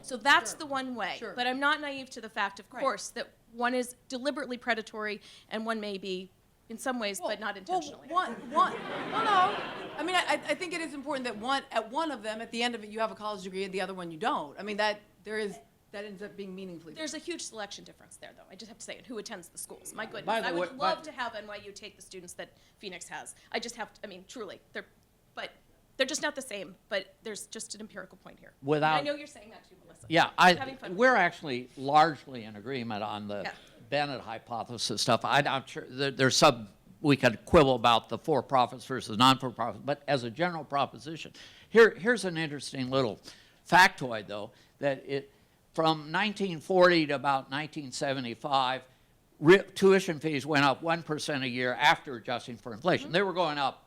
So that's the one way. Sure. But I'm not naive to the fact, of course, that one is deliberately predatory and one may be in some ways, but not intentionally. Well, no. I mean, I think it is important that at one of them, at the end of it, you have a college degree, and the other one you don't. I mean, that ends up being meaningfully different. There's a huge selection difference there, though. I just have to say it. Who attends the schools? My goodness. By the I would way- love to have NYU take the students that Phoenix has. I just have to, I mean, truly. They're just not the same, but there's just an empirical point here. Without- And I know you're saying that too, Melissa. Yeah, Having fun with we're it. actually largely in agreement on the Yeah. Bennett hypothesis stuff. I'm not sure, there's some, we could quibble about the for-profits versus non-for-profits, but as a general proposition, here's an interesting little factoid, though, that from 1940 to about 1975, tuition fees went up 1% a year after adjusting for inflation. They were going up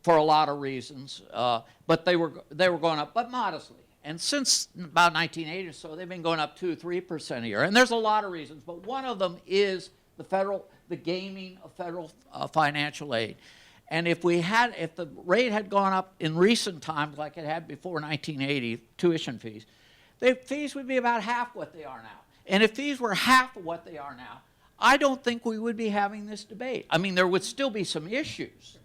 for a lot of reasons, but they were going up, but modestly. And since about 1980 or so, they've been going up 2-3% a year. And there's a lot of reasons, but one of them is the gaming of federal financial aid. And if the rate had gone up in recent times, like it had before 1980, tuition fees, the fees would be about half what they are now. And if fees were half of what they are now, I don't think we would be having this debate. I mean, there would still be some issues.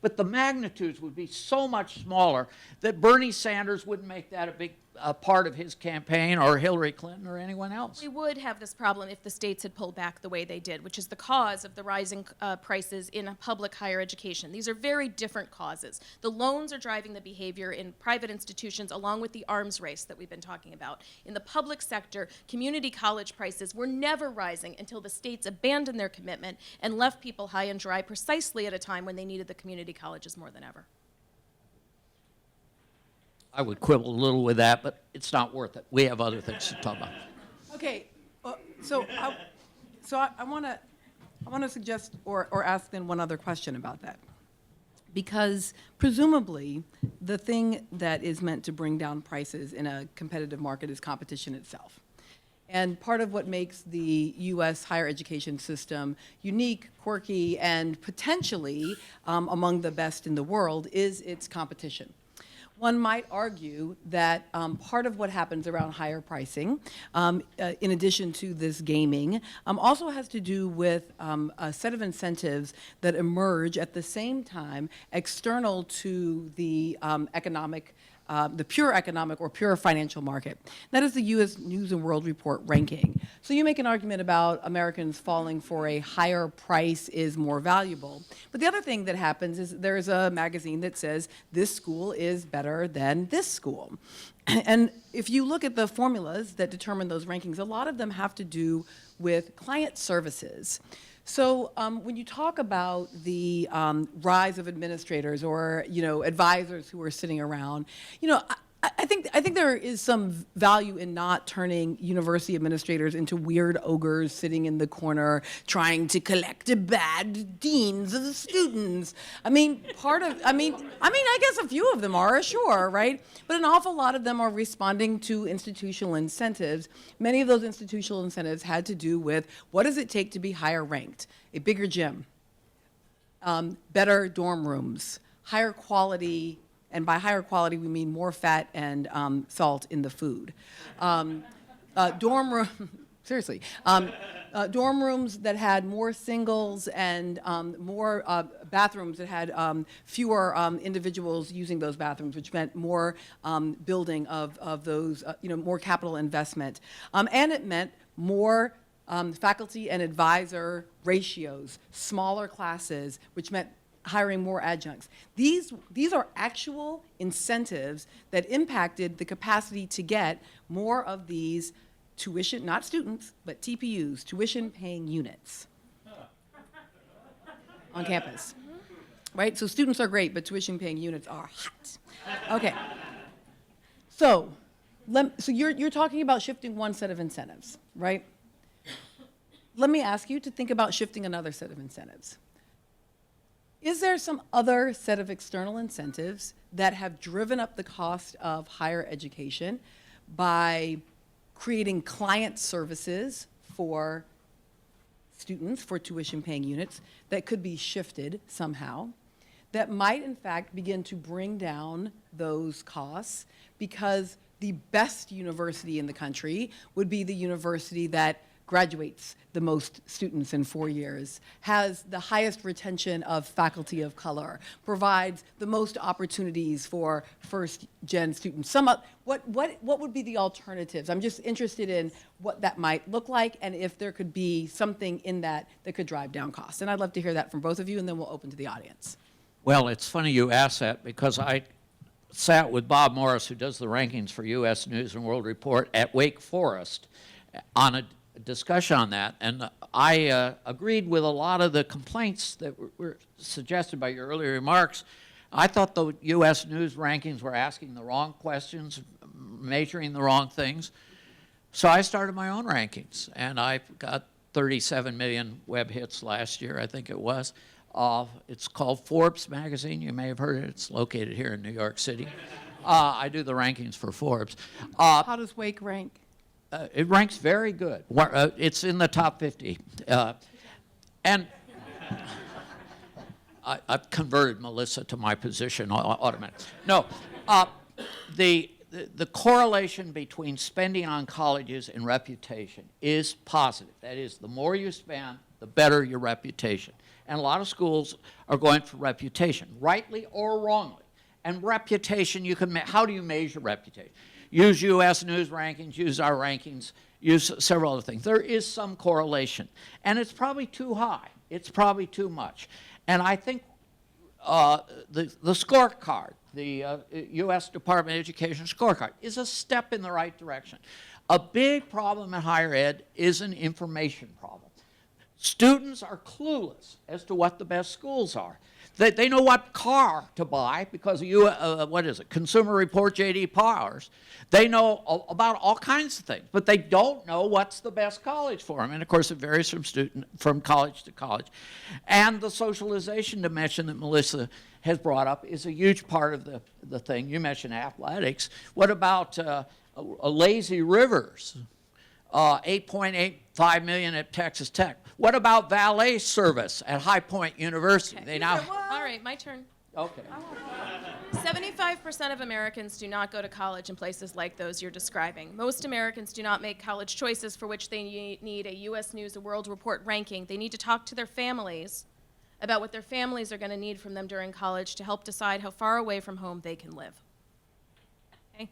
But the magnitudes would be so much smaller that Bernie Sanders wouldn't make that a big part of his campaign, or Hillary Clinton, or anyone else. We would have this problem if the states had pulled back the way they did, which is the cause of the rising prices in public higher education. These are very different causes. The loans are driving the behavior in private institutions, along with the arms race that we've been talking about. In the public sector, community college prices were never rising until the states abandoned their commitment and left people high and dry precisely at a time when they needed the community colleges more than ever. I would quibble a little with that, but it's not worth it. We have other things to talk about. Okay, so I want to suggest or ask then one other question about that. Because presumably, the thing that is meant to bring down prices in a competitive market is competition itself. And part of what makes the U.S. higher education system unique, quirky, and potentially among the best in the world is its competition. One might argue that part of what happens around higher pricing, in addition to this gaming, also has to do with a set of incentives that emerge at the same time external to the the pure economic or pure financial market. That is the U.S. News and World Report ranking. So you make an argument about Americans falling for a higher price is more valuable. But the other thing that happens is there's a magazine that says this school is better than this school. And if you look at the formulas that determine those rankings, a lot of them have to do with client services. So when you talk about the rise of administrators or advisors who are sitting around, I think there is some value in not turning university administrators into weird ogres sitting in the corner trying to collect the bad deans of the students. I guess a few of them are, sure, right? But an awful lot of them are responding to institutional incentives. Many of those institutional incentives had to do with what does it take to be higher ranked? A bigger gym, better dorm rooms, higher quality. And by higher quality, we mean more fat and salt in the food. Dorm seriously. Dorm rooms that had more singles and more bathrooms that had fewer individuals using those bathrooms, which meant more building of those, more capital investment. And it meant more faculty and advisor ratios, smaller classes, which meant hiring more adjuncts. These are actual incentives that impacted the capacity to get more of these tuition, not students, but TPUs, tuition-paying units on campus, right? So students are great, but tuition-paying units are hot. Okay. So you're talking about shifting one set of incentives, right? Let me ask you to think about shifting another set of incentives. Is there some other set of external incentives that have driven up the cost of higher education by creating client services for students, for tuition-paying units, that could be shifted somehow, that might in fact begin to bring down those costs, because the best university in the country would be the university that graduates the most students in 4 years, has the highest retention of faculty of color, provides the most opportunities for first-gen students. What would be the alternatives? I'm just interested in what that might look like, and if there could be something in that that could drive down costs. And I'd love to hear that from both of you, and then we'll open to the audience. Well, it's funny you ask that, because I sat with Bob Morris, who does the rankings for U.S. News and World Report, at Wake Forest on a discussion on that, and I agreed with a lot of the complaints that were suggested by your earlier remarks. I thought the U.S. News rankings were asking the wrong questions, measuring the wrong things. So I started my own rankings, and I got 37 million web hits last year, I think it was. It's called Forbes magazine. You may have heard it. It's located here in New York City. I do the rankings for Forbes. How does Wake rank? It ranks very good. It's in the top 50. And I've converted Melissa to my position automatically. No, the correlation between spending on colleges and reputation is positive. That is, the more you spend, the better your reputation. And a lot of schools are going for reputation, rightly or wrongly. And reputation, how do you measure reputation? Use U.S. News rankings, use our rankings, use several other things. There is some correlation. And it's probably too high. It's probably too much. And I think the scorecard, the U.S. Department of Education scorecard, is a step in the right direction. A big problem in higher ed is an information problem. Students are clueless as to what the best schools are. They know what car to buy because of Consumer Report, J.D. Powers. They know about all kinds of things, but they don't know what's the best college for them. And of course, it varies from college to college. And the socialization dimension that Melissa has brought up is a huge part of the thing. You mentioned athletics. What about lazy rivers? 8.85 million at Texas Tech. What about valet service at High Point University? Okay. They now. All right, my turn. Okay. 75% of Americans do not go to college in places like those you're describing. Most Americans do not make college choices for which they need a U.S. News and World Report ranking. They need to talk to their families about what their families are going to need from them during college to help decide how far away from home they can live. Okay?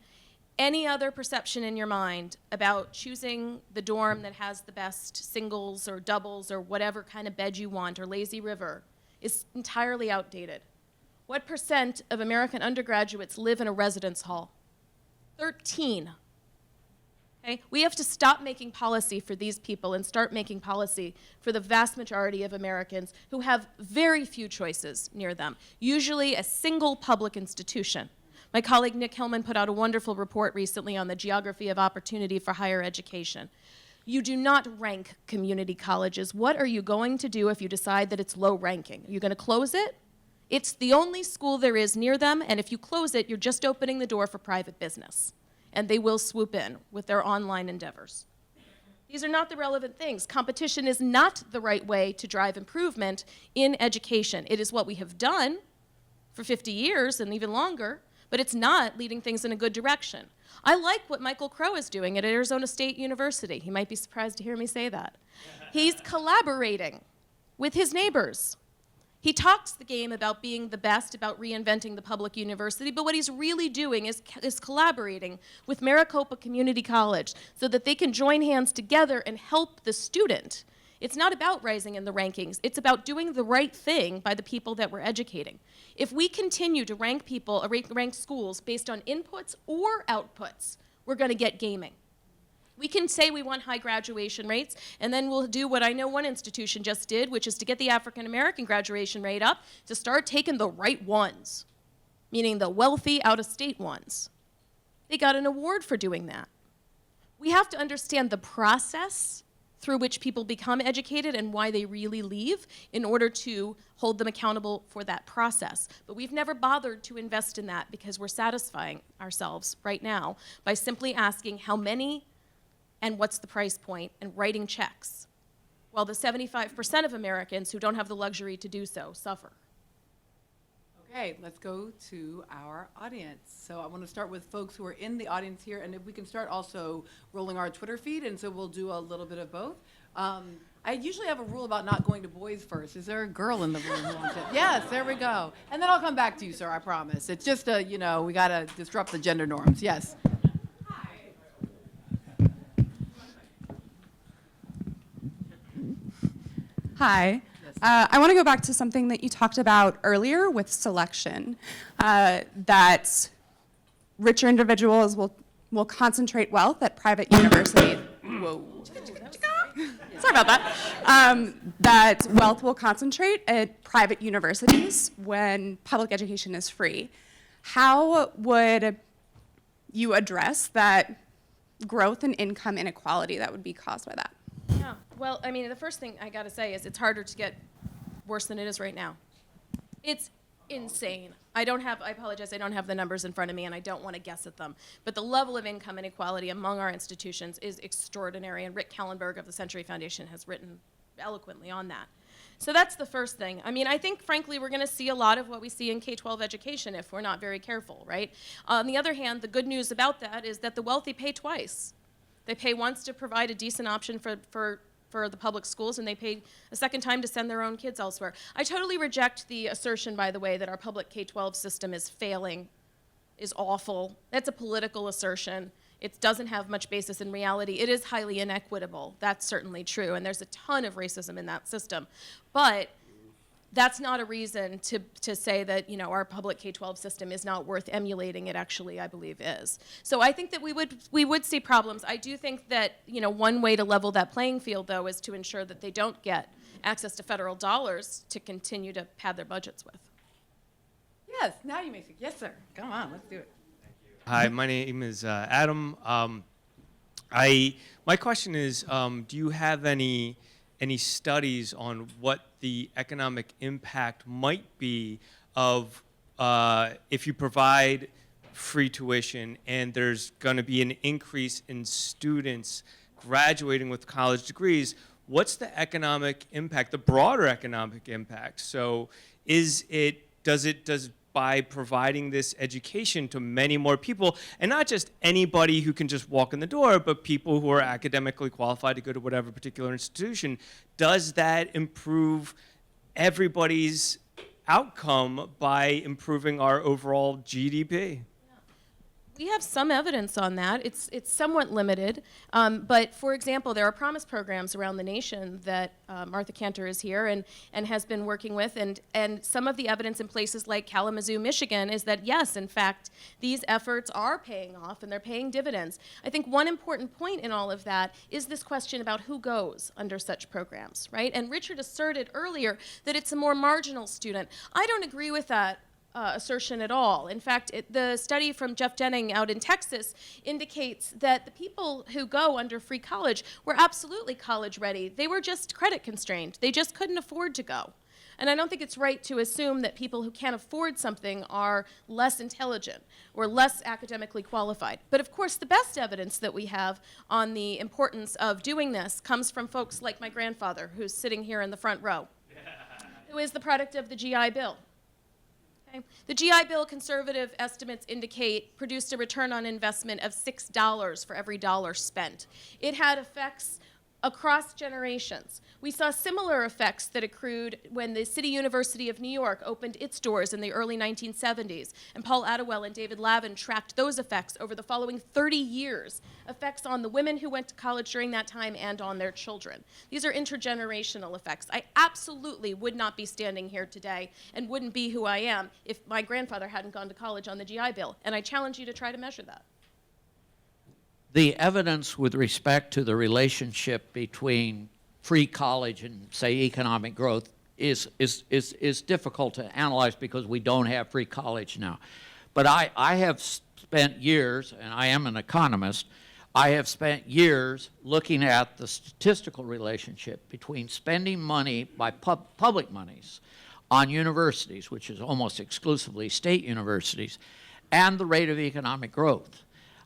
Any other perception in your mind about choosing the dorm that has the best singles or doubles or whatever kind of bed you want, or lazy river, is entirely outdated. What percent of American undergraduates live in a residence hall? 13. Okay? We have to stop making policy for these people and start making policy for the vast majority of Americans who have very few choices near them, usually a single public institution. My colleague Nick Hillman put out a wonderful report recently on the geography of opportunity for higher education. You do not rank community colleges. What are you going to do if you decide that it's low ranking? Are you going to close it? It's the only school there is near them, and if you close it, you're just opening the door for private business. And they will swoop in with their online endeavors. These are not the relevant things. Competition is not the right way to drive improvement in education. It is what we have done for 50 years and even longer, but it's not leading things in a good direction. I like what Michael Crow is doing at Arizona State University. He might be surprised to hear me say that. He's collaborating with his neighbors. He talks the game about being the best, about reinventing the public university, but what he's really doing is collaborating with Maricopa Community College so that they can join hands together and help the student. It's not about rising in the rankings. It's about doing the right thing by the people that we're educating. If we continue to rank people, rank schools based on inputs or outputs, we're going to get gaming. We can say we want high graduation rates, and then we'll do what I know one institution just did, which is to get the African American graduation rate up, to start taking the right ones, meaning the wealthy, out-of-state ones. They got an award for doing that. We have to understand the process through which people become educated and why they really leave in order to hold them accountable for that process. But we've never bothered to invest in that because we're satisfying ourselves right now by simply asking how many and what's the price point, and writing checks, while the 75% of Americans who don't have the luxury to do so suffer. Okay, let's go to our audience. So I want to start with folks who are in the audience here, and if we can start also rolling our Twitter feed, and so we'll do a little bit of both. I usually have a rule about not going to boys first. Is there a girl in the room who wants it? Yes, there we go. And then I'll come back to you, sir, I promise. It's just we got to disrupt the gender norms. Yes. Hi. I want to go back to something that you talked about earlier with selection, that richer individuals will concentrate wealth at private universities. Whoa. Sorry about that. That wealth will concentrate at private universities when public education is free. How would you address that growth in income inequality that would be caused by that? Yeah, well, I mean, the first thing I gotta say is it's harder to get worse than it is right now. It's insane. I apologize, I don't have the numbers in front of me and I don't want to guess at them. But the level of income inequality among our institutions is extraordinary, and Rick Kallenberg of the Century Foundation has written eloquently on that. So that's the first thing. I mean, I think, frankly, we're going to see a lot of what we see in K-12 education if we're not very careful, right? On the other hand, the good news about that is that the wealthy pay twice. They pay once to provide a decent option for the public schools, and they pay a second time to send their own kids elsewhere. I totally reject the assertion, by the way, that our public K-12 system is failing, is awful. That's a political assertion. It doesn't have much basis in reality. It is highly inequitable. That's certainly true, and there's a ton of racism in that system. But that's not a reason to say that, our public K-12 system is not worth emulating. It actually, I believe, is. So I think that we would see problems. I do think that, one way to level that playing field, though, is to ensure that they don't get access to federal dollars to continue to pad their budgets with. Yes, now you may speak. Yes, sir. Come on, let's do it. Hi, my name is Adam. My question is, do you have any studies on what the economic impact might be of if you provide free tuition and there's going to be an increase in students graduating with college degrees? What's the economic impact, the broader economic impact? So does by providing this education to many more people, and not just anybody who can just walk in the door, but people who are academically qualified to go to whatever particular institution, does that improve everybody's outcome by improving our overall GDP? We have some evidence on that. It's somewhat limited, but for example, there are promise programs around the nation that Martha Cantor is here and has been working with, and some of the evidence in places like Kalamazoo, Michigan, is that yes, in fact, these efforts are paying off and they're paying dividends. I think one important point in all of that is this question about who goes under such programs, right? And Richard asserted earlier that it's a more marginal student. I don't agree with that assertion at all. In fact, the study from Jeff Denning out in Texas indicates that the people who go under free college were absolutely college ready. They were just credit constrained. They just couldn't afford to go. And I don't think it's right to assume that people who can't afford something are less intelligent or less academically qualified. But of course, the best evidence that we have on the importance of doing this comes from folks like my grandfather, who's sitting here in the front row, who is the product of the GI Bill. Okay. The GI Bill conservative estimates indicate produced a return on investment of $6 for every dollar spent. It had effects across generations. We saw similar effects that accrued when the City University of New York opened its doors in the early 1970s, and Paul Attewell and David Lavin tracked those effects over the following 30 years, effects on the women who went to college during that time and on their children. These are intergenerational effects. I absolutely would not be standing here today and wouldn't be who I am if my grandfather hadn't gone to college on the GI Bill, and I challenge you to try to measure that. The evidence with respect to the relationship between free college and, say, economic growth is difficult to analyze because we don't have free college now. But I have spent years, and I am an economist, I have spent years looking at the statistical relationship between spending money by public monies on universities, which is almost exclusively state universities, and the rate of economic growth.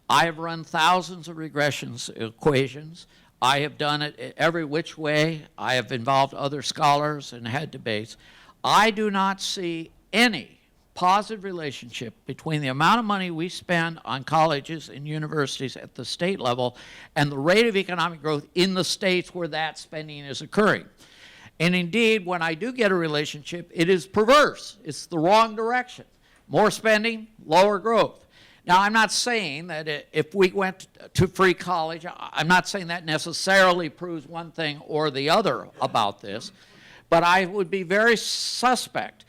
I have run thousands of regressions equations. I have done it every which way. I have involved other scholars and had debates. I do not see any positive relationship between the amount of money we spend on colleges and universities at the state level and the rate of economic growth in the states where that spending is occurring. And indeed, when I do get a relationship, it is perverse. It's the wrong direction. More spending, lower growth. Now, I'm not saying that if we went to free college, I'm not saying that necessarily proves one thing or the other about this, but I would be very suspect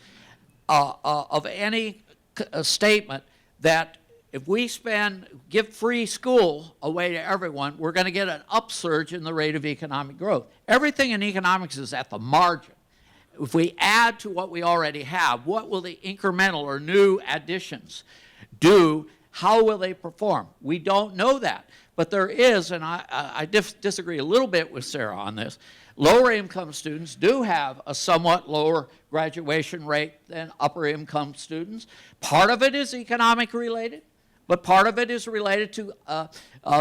of any statement that if we give free school away to everyone, we're going to get an upsurge in the rate of economic growth. Everything in economics is at the margin. If we add to what we already have, what will the incremental or new additions do? How will they perform? We don't know that. But there is, and I disagree a little bit with Sara on this, lower income students do have a somewhat lower graduation rate than upper income students. Part of it is economic related, but part of it is related to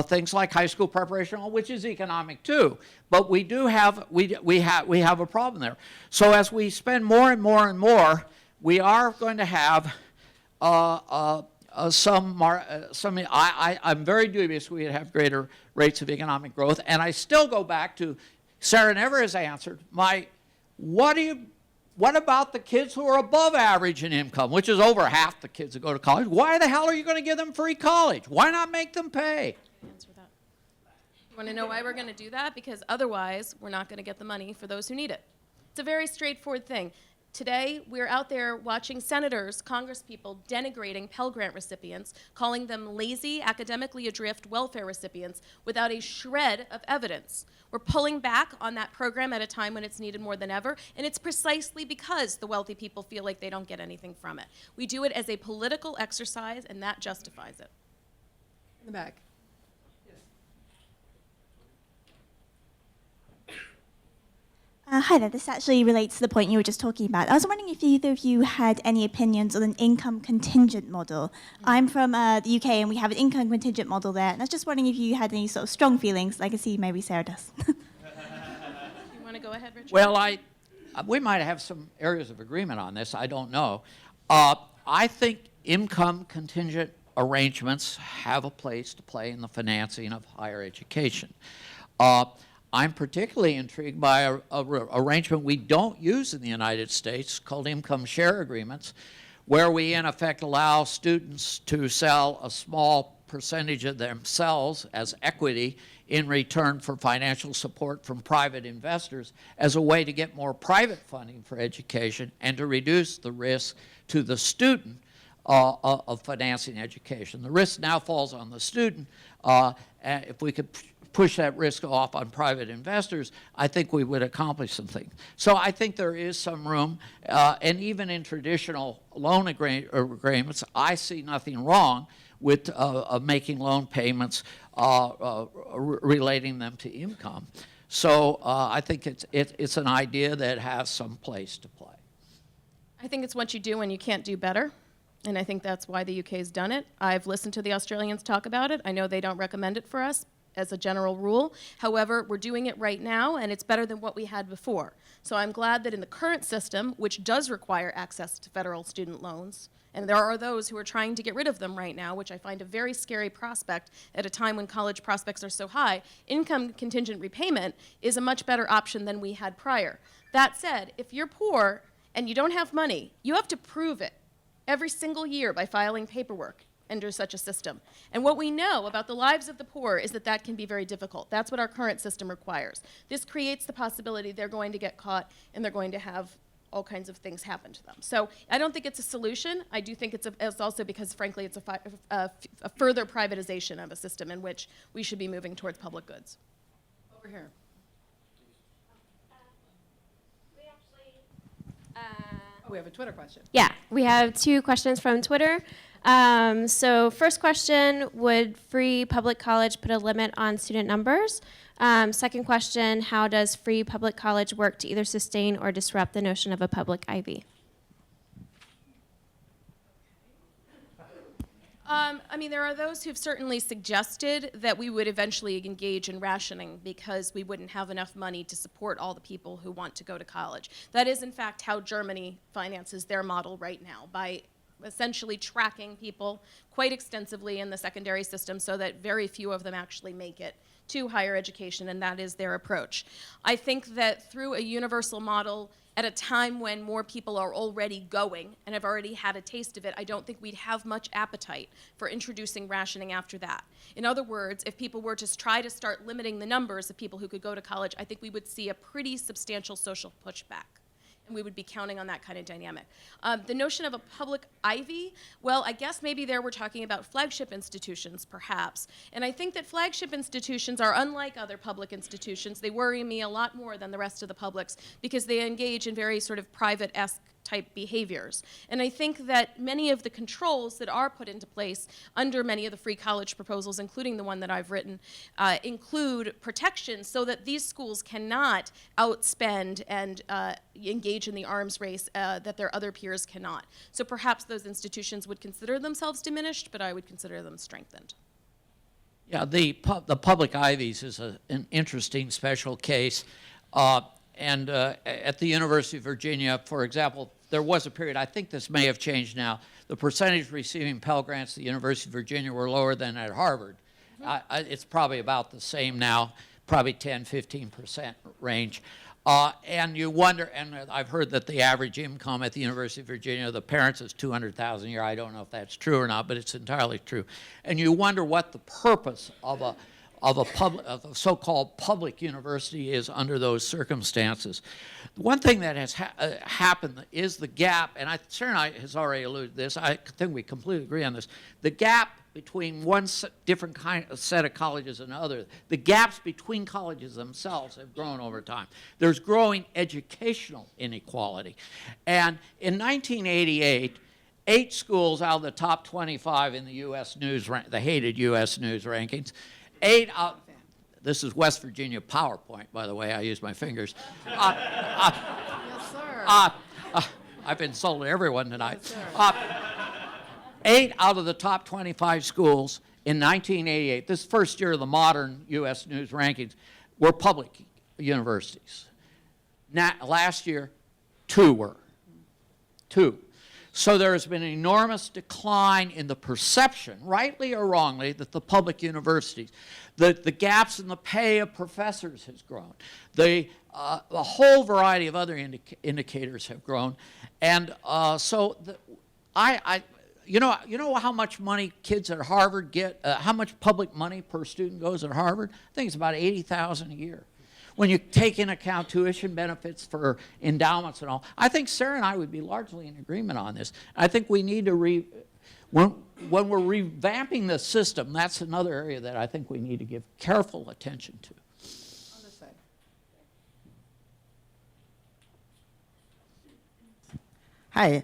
things like high school preparation, which is economic too. But we do have, we have a problem there. So as we spend more and more and more, we are going to have I'm very dubious we would have greater rates of economic growth. And I still go back to, Sara never has answered, what about the kids who are above average in income, which is over half the kids that go to college? Why the hell are you going to give them free college? Why not make them pay? Answer that. You want to know why we're going to do that? Because otherwise, we're not going to get the money for those who need it. It's a very straightforward thing. Today, we're out there watching senators, congresspeople denigrating Pell Grant recipients, calling them lazy, academically adrift welfare recipients without a shred of evidence. We're pulling back on that program at a time when it's needed more than ever, and it's precisely because the wealthy people feel like they don't get anything from it. We do it as a political exercise, and that justifies it. In the back. Hi there, this actually relates to the point you were just talking about. I was wondering if either of you had any opinions on an income contingent model. I'm from the UK and we have an income contingent model there, and I was just wondering if you had any sort of strong feelings. I can see maybe Sara does. You want to go ahead, Richard? Well, we might have some areas of agreement on this. I don't know. I think income contingent arrangements have a place to play in the financing of higher education. I'm particularly intrigued by a arrangement we don't use in the United States called income share agreements, where we in effect allow students to sell a small percentage of themselves as equity in return for financial support from private investors as a way to get more private funding for education and to reduce the risk to the student of financing education. The risk now falls on the student. If we could push that risk off on private investors, I think we would accomplish some things. So I think there is some room, and even in traditional loan agreements, I see nothing wrong with making loan payments relating them to income. So I think it's an idea that has some place to play. I think it's what you do when you can't do better, and I think that's why the UK's done it. I've listened to the Australians talk about it. I know they don't recommend it for us, as a general rule. However, we're doing it right now, and it's better than what we had before. So I'm glad that in the current system, which does require access to federal student loans, and there are those who are trying to get rid of them right now, which I find a very scary prospect at a time when college prospects are so high. Income contingent repayment is a much better option than we had prior. That said, if you're poor and you don't have money, you have to prove it every single year by filing paperwork under such a system. And what we know about the lives of the poor is that that can be very difficult. That's what our current system requires. This creates the possibility they're going to get caught and they're going to have all kinds of things happen to them. So I don't think it's a solution. I do think it's also because, frankly, it's a further privatization of a system in which we should be moving towards public goods. Over here. We have a Twitter question. Yeah, we have 2 questions from Twitter. So first question, would free public college put a limit on student numbers? Second question, how does free public college work to either sustain or disrupt the notion of a public Ivy? I mean, there are those who've certainly suggested that we would eventually engage in rationing because we wouldn't have enough money to support all the people who want to go to college. That is, in fact, how Germany finances their model right now, by essentially tracking people quite extensively in the secondary system so that very few of them actually make it to higher education, and that is their approach. I think that through a universal model, at a time when more people are already going and have already had a taste of it, I don't think we'd have much appetite for introducing rationing after that. In other words, if people were to try to start limiting the numbers of people who could go to college, I think we would see a pretty substantial social pushback. And we would be counting on that kind of dynamic. The notion of a public Ivy, well, I guess maybe there we're talking about flagship institutions, perhaps. And I think that flagship institutions are unlike other public institutions. They worry me a lot more than the rest of the publics because they engage in very sort of private-esque type behaviors. And I think that many of the controls that are put into place under many of the free college proposals, including the one that I've written, include protections so that these schools cannot outspend and engage in the arms race that their other peers cannot. So perhaps those institutions would consider themselves diminished, but I would consider them strengthened. Yeah, the public Ivies is an interesting special case. And at the University of Virginia, for example, there was a period, I think this may have changed now, the percentage receiving Pell Grants at the University of Virginia were lower than at Harvard. It's probably about the same now, probably 10, 15% range. And you wonder, and I've heard that the average income at the University of Virginia, the parents is $200,000 a year. I don't know if that's true or not, but it's entirely true. And you wonder what the purpose of a so-called public university is under those circumstances. One thing that has happened is the gap, and Sara has already alluded to this, I think we completely agree on this, the gap between one different set of colleges and another, the gaps between colleges themselves have grown over time. There's growing educational inequality. And in 1988, 8 schools out of the top 25 in the U.S. News, the hated U.S. News rankings, 8 out, this is West Virginia PowerPoint, by the way, I use my fingers. Yes, sir. I've insulted everyone tonight. Yes, 8 out of the top 25 schools in 1988, this first year of the modern U.S. News rankings, were public universities. Last year, 2 were. 2. So there has been an enormous decline in the perception, rightly or wrongly, that the public universities, the gaps in the pay of professors has grown. A whole variety of other indicators have grown. And you know how much money kids at Harvard get, how much public money per student goes at Harvard? I think it's about $80,000 a year. When you take into account tuition benefits for endowments and all, I think Sara and I would be largely in agreement on this. I think we need to, when we're revamping the system, that's another area that I think we need to give careful attention to. On this side. Hi,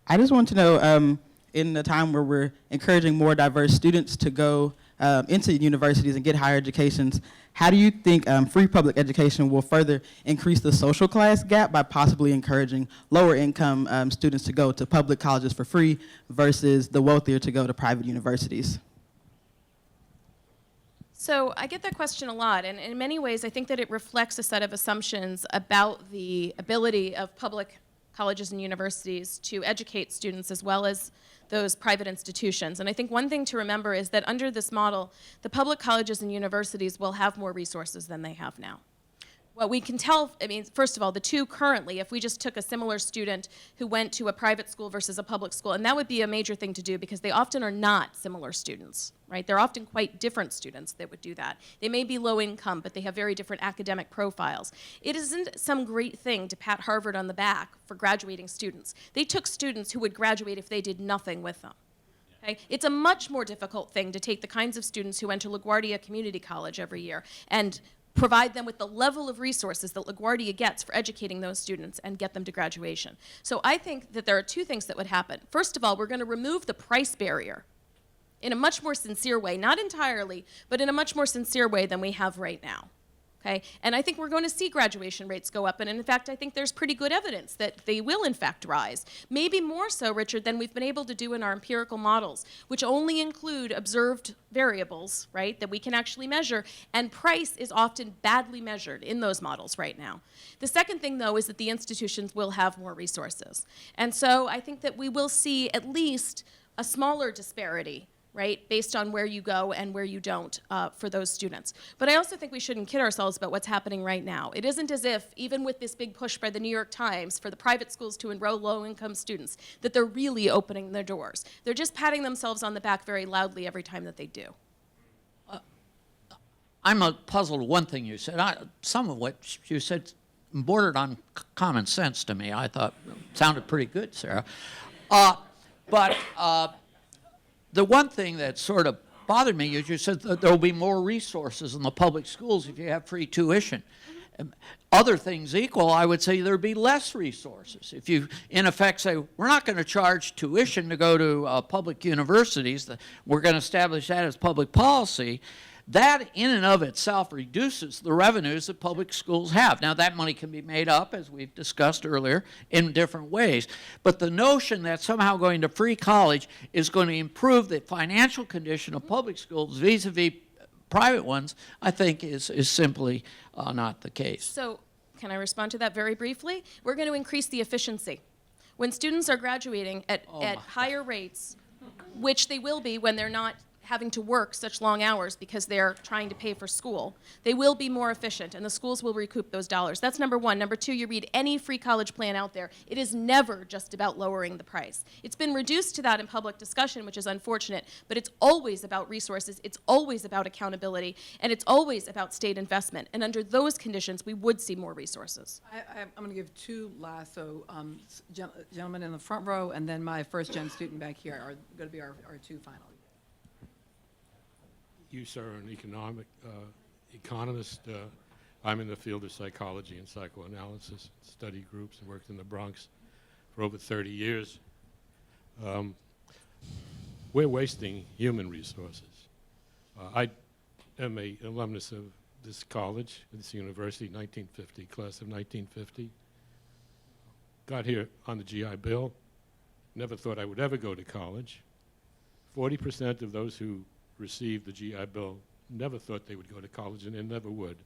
I just want to know, in the time where we're encouraging more diverse students to go into universities and get higher educations, how do you think free public education will further increase the social class gap by possibly encouraging lower income students to go to public colleges for free versus the wealthier to go to private universities? So I get that question a lot, and in many ways I think that it reflects a set of assumptions about the ability of public colleges and universities to educate students as well as those private institutions. And I think one thing to remember is that under this model, the public colleges and universities will have more resources than they have now. Well, we can tell, I mean, first of all, the two currently, if we just took a similar student who went to a private school versus a public school, and that would be a major thing to do because they often are not similar students, right? They're often quite different students that would do that. They may be low income, but they have very different academic profiles. It isn't some great thing to pat Harvard on the back for graduating students. They took students who would graduate if they did nothing with them. Okay? It's a much more difficult thing to take the kinds of students who enter LaGuardia Community College every year and provide them with the level of resources that LaGuardia gets for educating those students and get them to graduation. So I think that there are two things that would happen. First of all, we're going to remove the price barrier in a much more sincere way, not entirely, but in a much more sincere way than we have right now. Okay? And I think we're going to see graduation rates go up, and in fact, I think there's pretty good evidence that they will in fact rise. Maybe more so, Richard, than we've been able to do in our empirical models, which only include observed variables, right, that we can actually measure, and price is often badly measured in those models right now. The second thing, though, is that the institutions will have more resources. And so I think that we will see at least a smaller disparity, right, based on where you go and where you don't for those students. But I also think we shouldn't kid ourselves about what's happening right now. It isn't as if, even with this big push by the New York Times for the private schools to enroll low-income students, that they're really opening their doors. They're just patting themselves on the back very loudly every time that they do. I'm puzzled with one thing you said. Some of what you said bordered on common sense to me. I thought it sounded pretty good, Sarah. But the one thing that sort of bothered me is you said that there will be more resources in the public schools if you have free tuition. Other things equal, I would say there'd be less resources. If you, in effect, say, we're not going to charge tuition to go to public universities, we're going to establish that as public policy, that in and of itself reduces the revenues that public schools have. Now, that money can be made up, as we've discussed earlier, in different ways. But the notion that somehow going to free college is going to improve the financial condition of public schools vis-a-vis private ones, I think is simply not the case. So can I respond to that very briefly? We're going to increase the efficiency. When students are graduating at higher rates, which they will be when they're not having to work such long hours because they're trying to pay for school, they will be more efficient, and the schools will recoup those dollars. That's number one. Number two, you read any free college plan out there, it is never just about lowering the price. It's been reduced to that in public discussion, which is unfortunate, but it's always about resources, it's always about accountability, and it's always about state investment. And under those conditions, we would see more resources. I'm going to give two last, so gentlemen in the front row, and then my first-gen student back here are going to be our two final. You, sir, are an economist. I'm in the field of psychology and psychoanalysis, study groups, and worked in the Bronx for over 30 years. We're wasting human resources. I am an alumnus of this college, this university, 1950, class of 1950. Got here on the GI Bill. Never thought I would ever go to college. 40% of those who received the GI Bill never thought they would go to college, and they never would.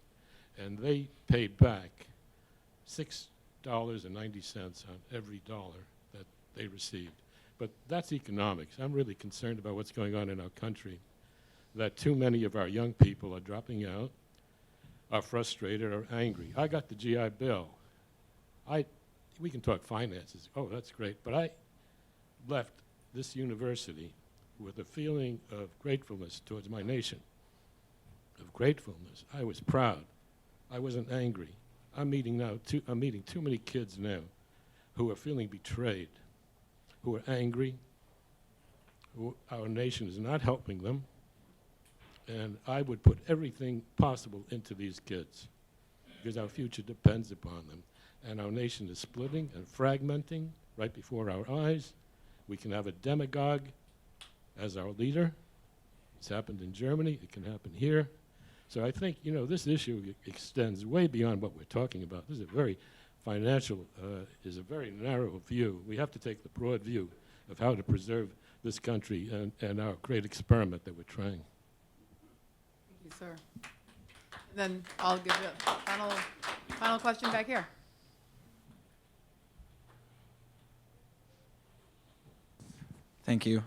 And they paid back $6.90 on every dollar that they received. But that's economics. I'm really concerned about what's going on in our country, that too many of our young people are dropping out, are frustrated, or angry. I got the GI Bill. We can talk finances. Oh, that's great. But I left this university with a feeling of gratefulness towards my nation, of gratefulness. I was proud. I wasn't angry. I'm meeting too many kids now who are feeling betrayed, who are angry, who our nation is not helping them, and I would put everything possible into these kids because our future depends upon them. And our nation is splitting and fragmenting right before our eyes. We can have a demagogue as our leader. It's happened in Germany. It can happen here. So I think, this issue extends way beyond what we're talking about. This is a very financial, is a very narrow view. We have to take the broad view of how to preserve this country and our great experiment that we're trying. you, sir. Then I'll give you a final question back here. Thank you.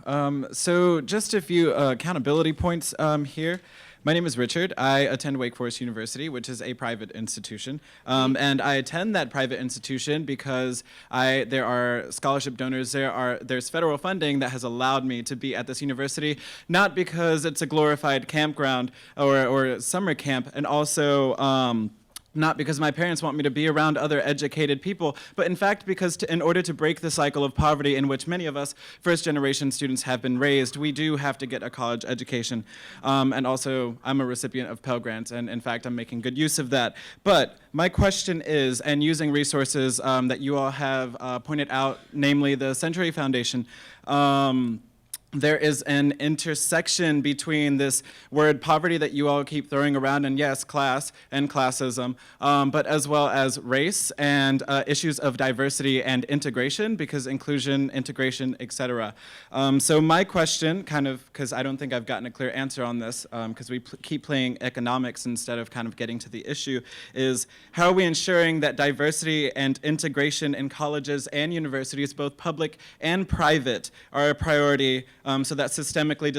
So just a few accountability points here. My name is Richard. I attend Wake Forest University, which is a private institution. And I attend that private institution because there are scholarship donors, there's federal funding that has allowed me to be at this university, not because it's a glorified campground or summer camp, and also not because my parents want me to be around other educated people, but in fact because in order to break the cycle of poverty in which many of us first-generation students have been raised, we do have to get a college education. And also, I'm a recipient of Pell Grants, and in fact, I'm making good use of that. But my question is, and using resources that you all have pointed out, namely the Century Foundation, there is an intersection between this word poverty that you all keep throwing around, and yes, class and classism, but as well as race and issues of diversity and integration, because inclusion, integration, etc. So my question, kind of, because I don't think I've gotten a clear answer on this, because we keep playing economics instead of kind of getting to the issue, is how are we ensuring that diversity and integration in colleges and universities, both public and private, are a priority, so that systemically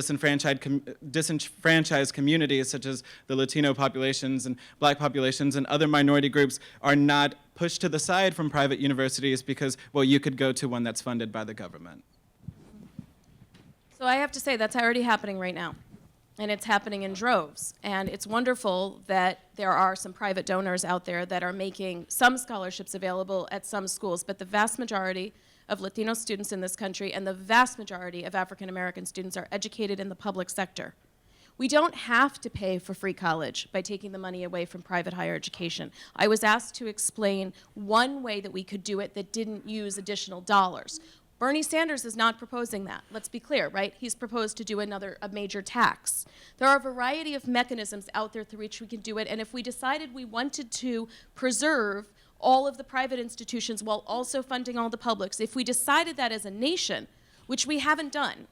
disenfranchised communities such as the Latino populations and Black populations and other minority groups are not pushed to the side from private universities because, well, you could go to one that's funded by the government. So I have to say that's already happening right now, and it's happening in droves. And it's wonderful that there are some private donors out there that are making some scholarships available at some schools, but the vast majority of Latino students in this country and the vast majority of African American students are educated in the public sector. We don't have to pay for free college by taking the money away from private higher education. I was asked to explain one way that we could do it that didn't use additional dollars. Bernie Sanders is not proposing that. Let's be clear, right? He's proposed to do a major tax. There are a variety of mechanisms out there through which we can do it, and if we decided we wanted to preserve all of the private institutions while also funding all the publics, if we decided that as a nation, which we haven't done,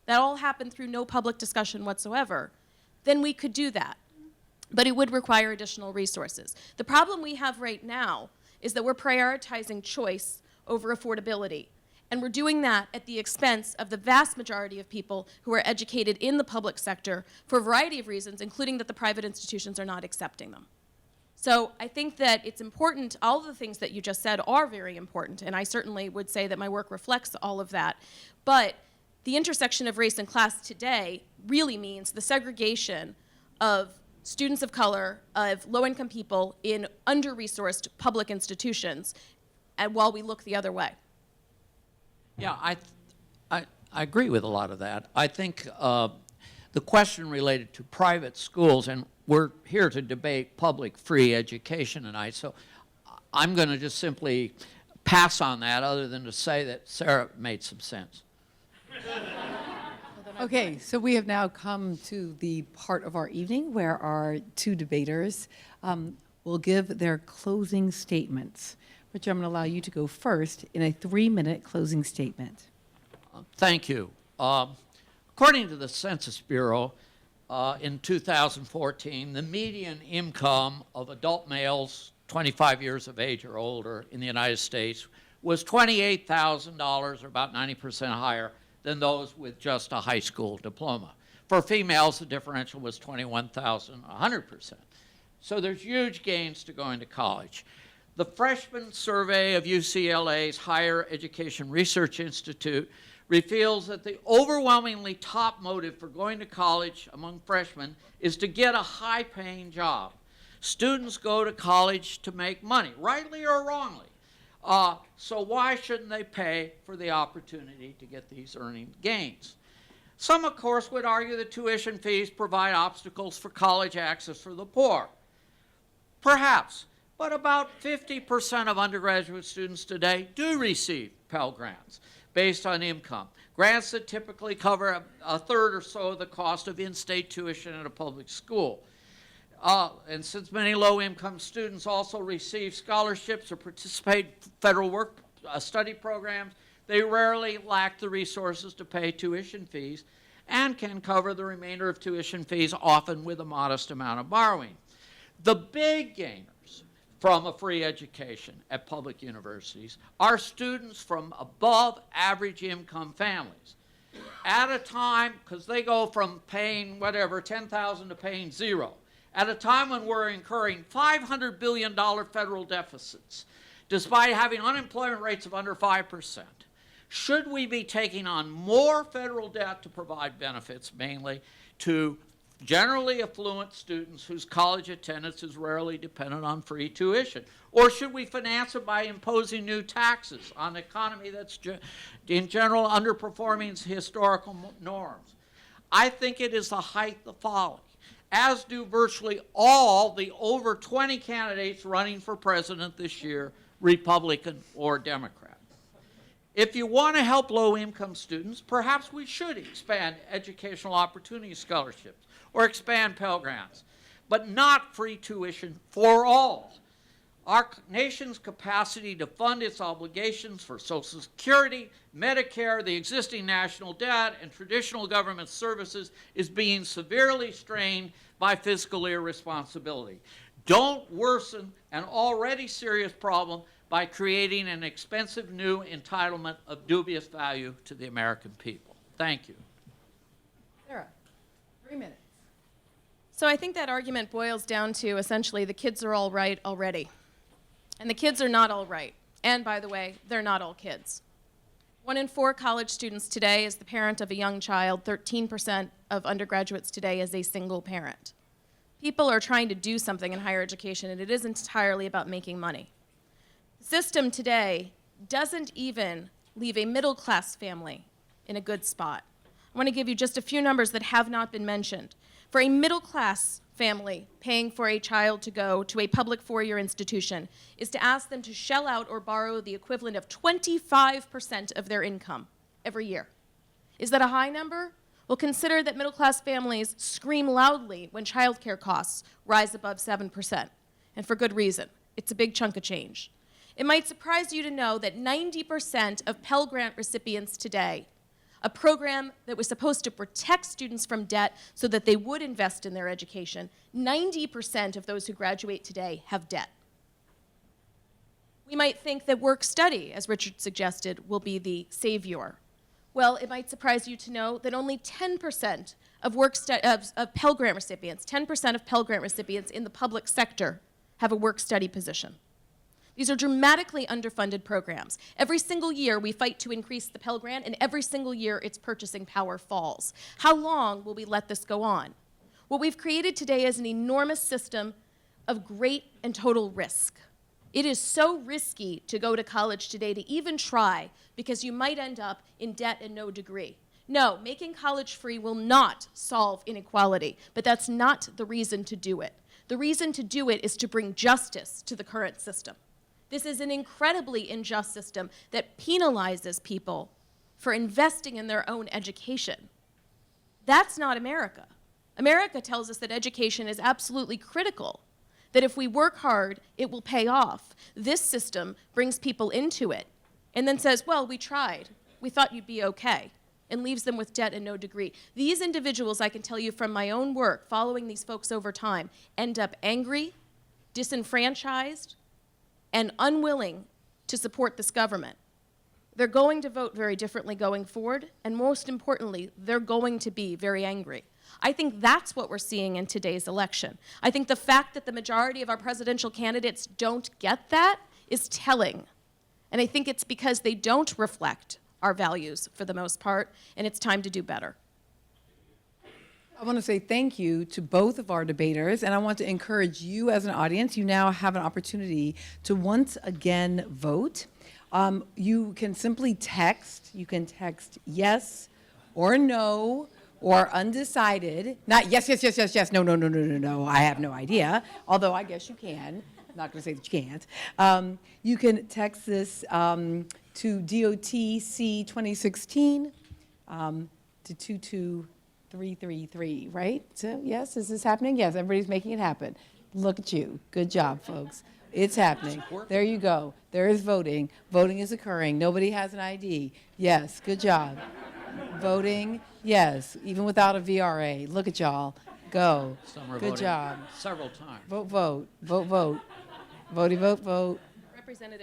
that all happened through no public discussion whatsoever, then we could do that. But it would require additional resources. The problem we have right now is that we're prioritizing choice over affordability. And we're doing that at the expense of the vast majority of people who are educated in the public sector for a variety of reasons, including that the private institutions are not accepting them. So I think that it's important, all of the things that you just said are very important, and I certainly would say that my work reflects all of that. But the intersection of race and class today really means the segregation of students of color, of low-income people in under-resourced public institutions, and while we look the other way. Yeah, I agree with a lot of that. I think the question related to private schools, and we're here to debate public free education tonight, so I'm going to just simply pass on that other than to say that Sara made some sense. Okay, so we have now come to the part of our evening where our two debaters will give their closing statements. Richard, I'm going to allow you to go first in a 3-minute closing statement. Thank you. According to the Census Bureau, in 2014, the median income of adult males 25 years of age or older in the United States was $28,000, or about 90% higher than those with just a high school diploma. For females, the differential was 21,000, 100%. So there's huge gains to going to college. The freshman survey of UCLA's Higher Education Research Institute reveals that the overwhelmingly top motive for going to college among freshmen is to get a high-paying job. Students go to college to make money, rightly or wrongly. So why shouldn't they pay for the opportunity to get these earning gains? Some, of course, would argue that tuition fees provide obstacles for college access for the poor. Perhaps, but about 50% of undergraduate students today do receive Pell Grants based on income. Grants that typically cover a third or so of the cost of in-state tuition at a public school. And since many low-income students also receive scholarships or participate in federal work study programs, they rarely lack the resources to pay tuition fees. and can cover the remainder of tuition fees, often with a modest amount of borrowing. The big gainers from a free education at public universities are students from above average income families. At a time, because they go from paying whatever, $10,000 to paying zero, at a time when we're incurring $500 billion federal deficits, despite having unemployment rates of under 5%, should we be taking on more federal debt to provide benefits, mainly to generally affluent students whose college attendance is rarely dependent on free tuition? Or should we finance it by imposing new taxes on an economy that's in general underperforming historical norms? I think it is the height of folly, as do virtually all the over 20 candidates running for president this year, Republican or Democrat. If you want to help low-income students, perhaps we should expand educational opportunity scholarships or expand Pell Grants, but not free tuition for all. Our nation's capacity to fund its obligations for Social Security, Medicare, the existing national debt, and traditional government services is being severely strained by fiscal irresponsibility. Don't worsen an already serious problem by creating an expensive new entitlement of dubious value to the American people. Thank you. Sara, 3 minutes. So I think that argument boils down to essentially the kids are all right already. And the kids are not all right. And by the way, they're not all kids. 1 in 4 college students today is the parent of a young child. 13% of undergraduates today is a single parent. People are trying to do something in higher education, and it isn't entirely about making money. The system today doesn't even leave a middle-class family in a good spot. I want to give you just a few numbers that have not been mentioned. For a middle-class family, paying for a child to go to a public four-year institution is to ask them to shell out or borrow the equivalent of 25% of their income every year. Is that a high number? Well, consider that middle-class families scream loudly when childcare costs rise above 7%, and for good reason. It's a big chunk of change. It might surprise you to know that 90% of Pell Grant recipients today, a program that was supposed to protect students from debt so that they would invest in their education, 90% of those who graduate today have debt. We might think that work-study, as Richard suggested, will be the savior. Well, it might surprise you to know that only 10% of Pell Grant recipients, 10% of Pell Grant recipients in the public sector have a work-study position. These are dramatically underfunded programs. Every single year we fight to increase the Pell Grant, and every single year its purchasing power falls. How long will we let this go on? What we've created today is an enormous system of great and total risk. It is so risky to go to college today to even try, because you might end up in debt and no degree. No, making college free will not solve inequality, but that's not the reason to do it. The reason to do it is to bring justice to the current system. This is an incredibly unjust system that penalizes people for investing in their own education. That's not America. America tells us that education is absolutely critical, that if we work hard, it will pay off. This system brings people into it and then says, well, we tried. We thought you'd be okay, and leaves them with debt and no degree. These individuals, I can tell you from my own work, following these folks over time, end up angry, disenfranchised, and unwilling to support this government. They're going to vote very differently going forward, and most importantly, they're going to be very angry. I think that's what we're seeing in today's election. I think the fact that the majority of our presidential candidates don't get that is telling. And I think it's because they don't reflect our values for the most part, and it's time to do better. I want to say thank you to both of our debaters, and I want to encourage you as an audience. You now have an opportunity to once again vote. You can simply text. You can text yes or no or undecided. Not yes, yes, yes, yes, yes, no, no, no, no, no, no, I have no idea, although I guess you can. I'm not going to say that you can't. You can text this to DOTC 2016 to 22333, right? So yes, is this happening? Yes, everybody's making it happen. Look at you. Good job, folks. It's happening. There you go. There is voting. Voting is occurring. Nobody has an ID. Yes, good job. Voting, yes, even without a VRA. Look at y'all. Go. Some are Good voting job. several times. Vote, vote. Vote, vote. Votey, vote, vote.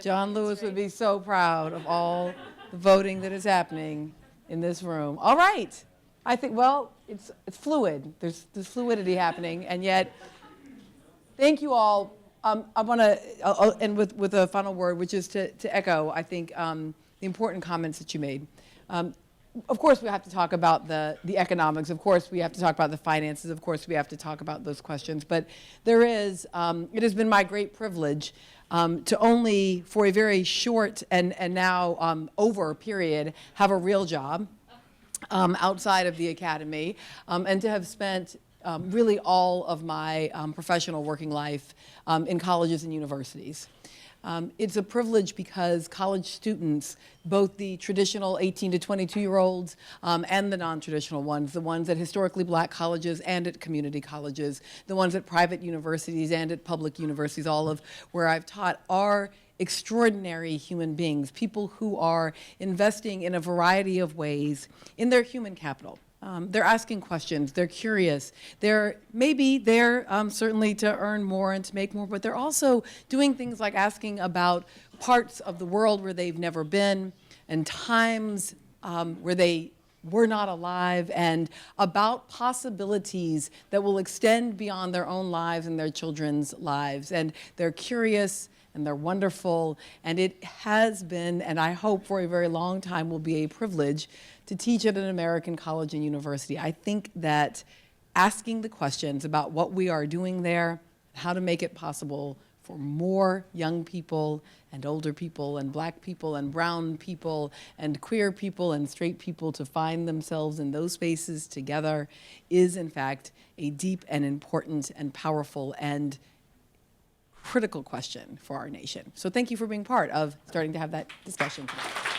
John Lewis would be so proud of all the voting that is happening in this room. All right. I think, well, it's fluid. There's fluidity happening, and yet, thank you all. I want to end with a final word, which is to echo, I think, the important comments that you made. Of course, we have to talk about the economics. Of course, we have to talk about the finances. Of course, we have to talk about those questions. But there is, it has been my great privilege to only, for a very short and now over period, have a real job outside of the academy, and to have spent really all of my professional working life in colleges and universities. It's a privilege because college students, both the traditional 18 to 22-year-olds and the non-traditional ones, the ones at historically black colleges and at community colleges, the ones at private universities and at public universities, all of where I've taught, are extraordinary human beings, people who are investing in a variety of ways in their human capital. They're asking questions, they're curious, they're certainly to earn more and to make more, but they're also doing things like asking about parts of the world where they've never been and times where they were not alive, and about possibilities that will extend beyond their own lives and their children's lives. And they're curious and they're wonderful, and it has been, and I hope for a very long time will be, a privilege to teach at an American college and university. I think that asking the questions about what we are doing there, how to make it possible for more young people and older people and black people and brown people and queer people and straight people to find themselves in those spaces together is, in fact, a deep and important and powerful and critical question for our nation. So thank you for being part of starting to have that discussion tonight.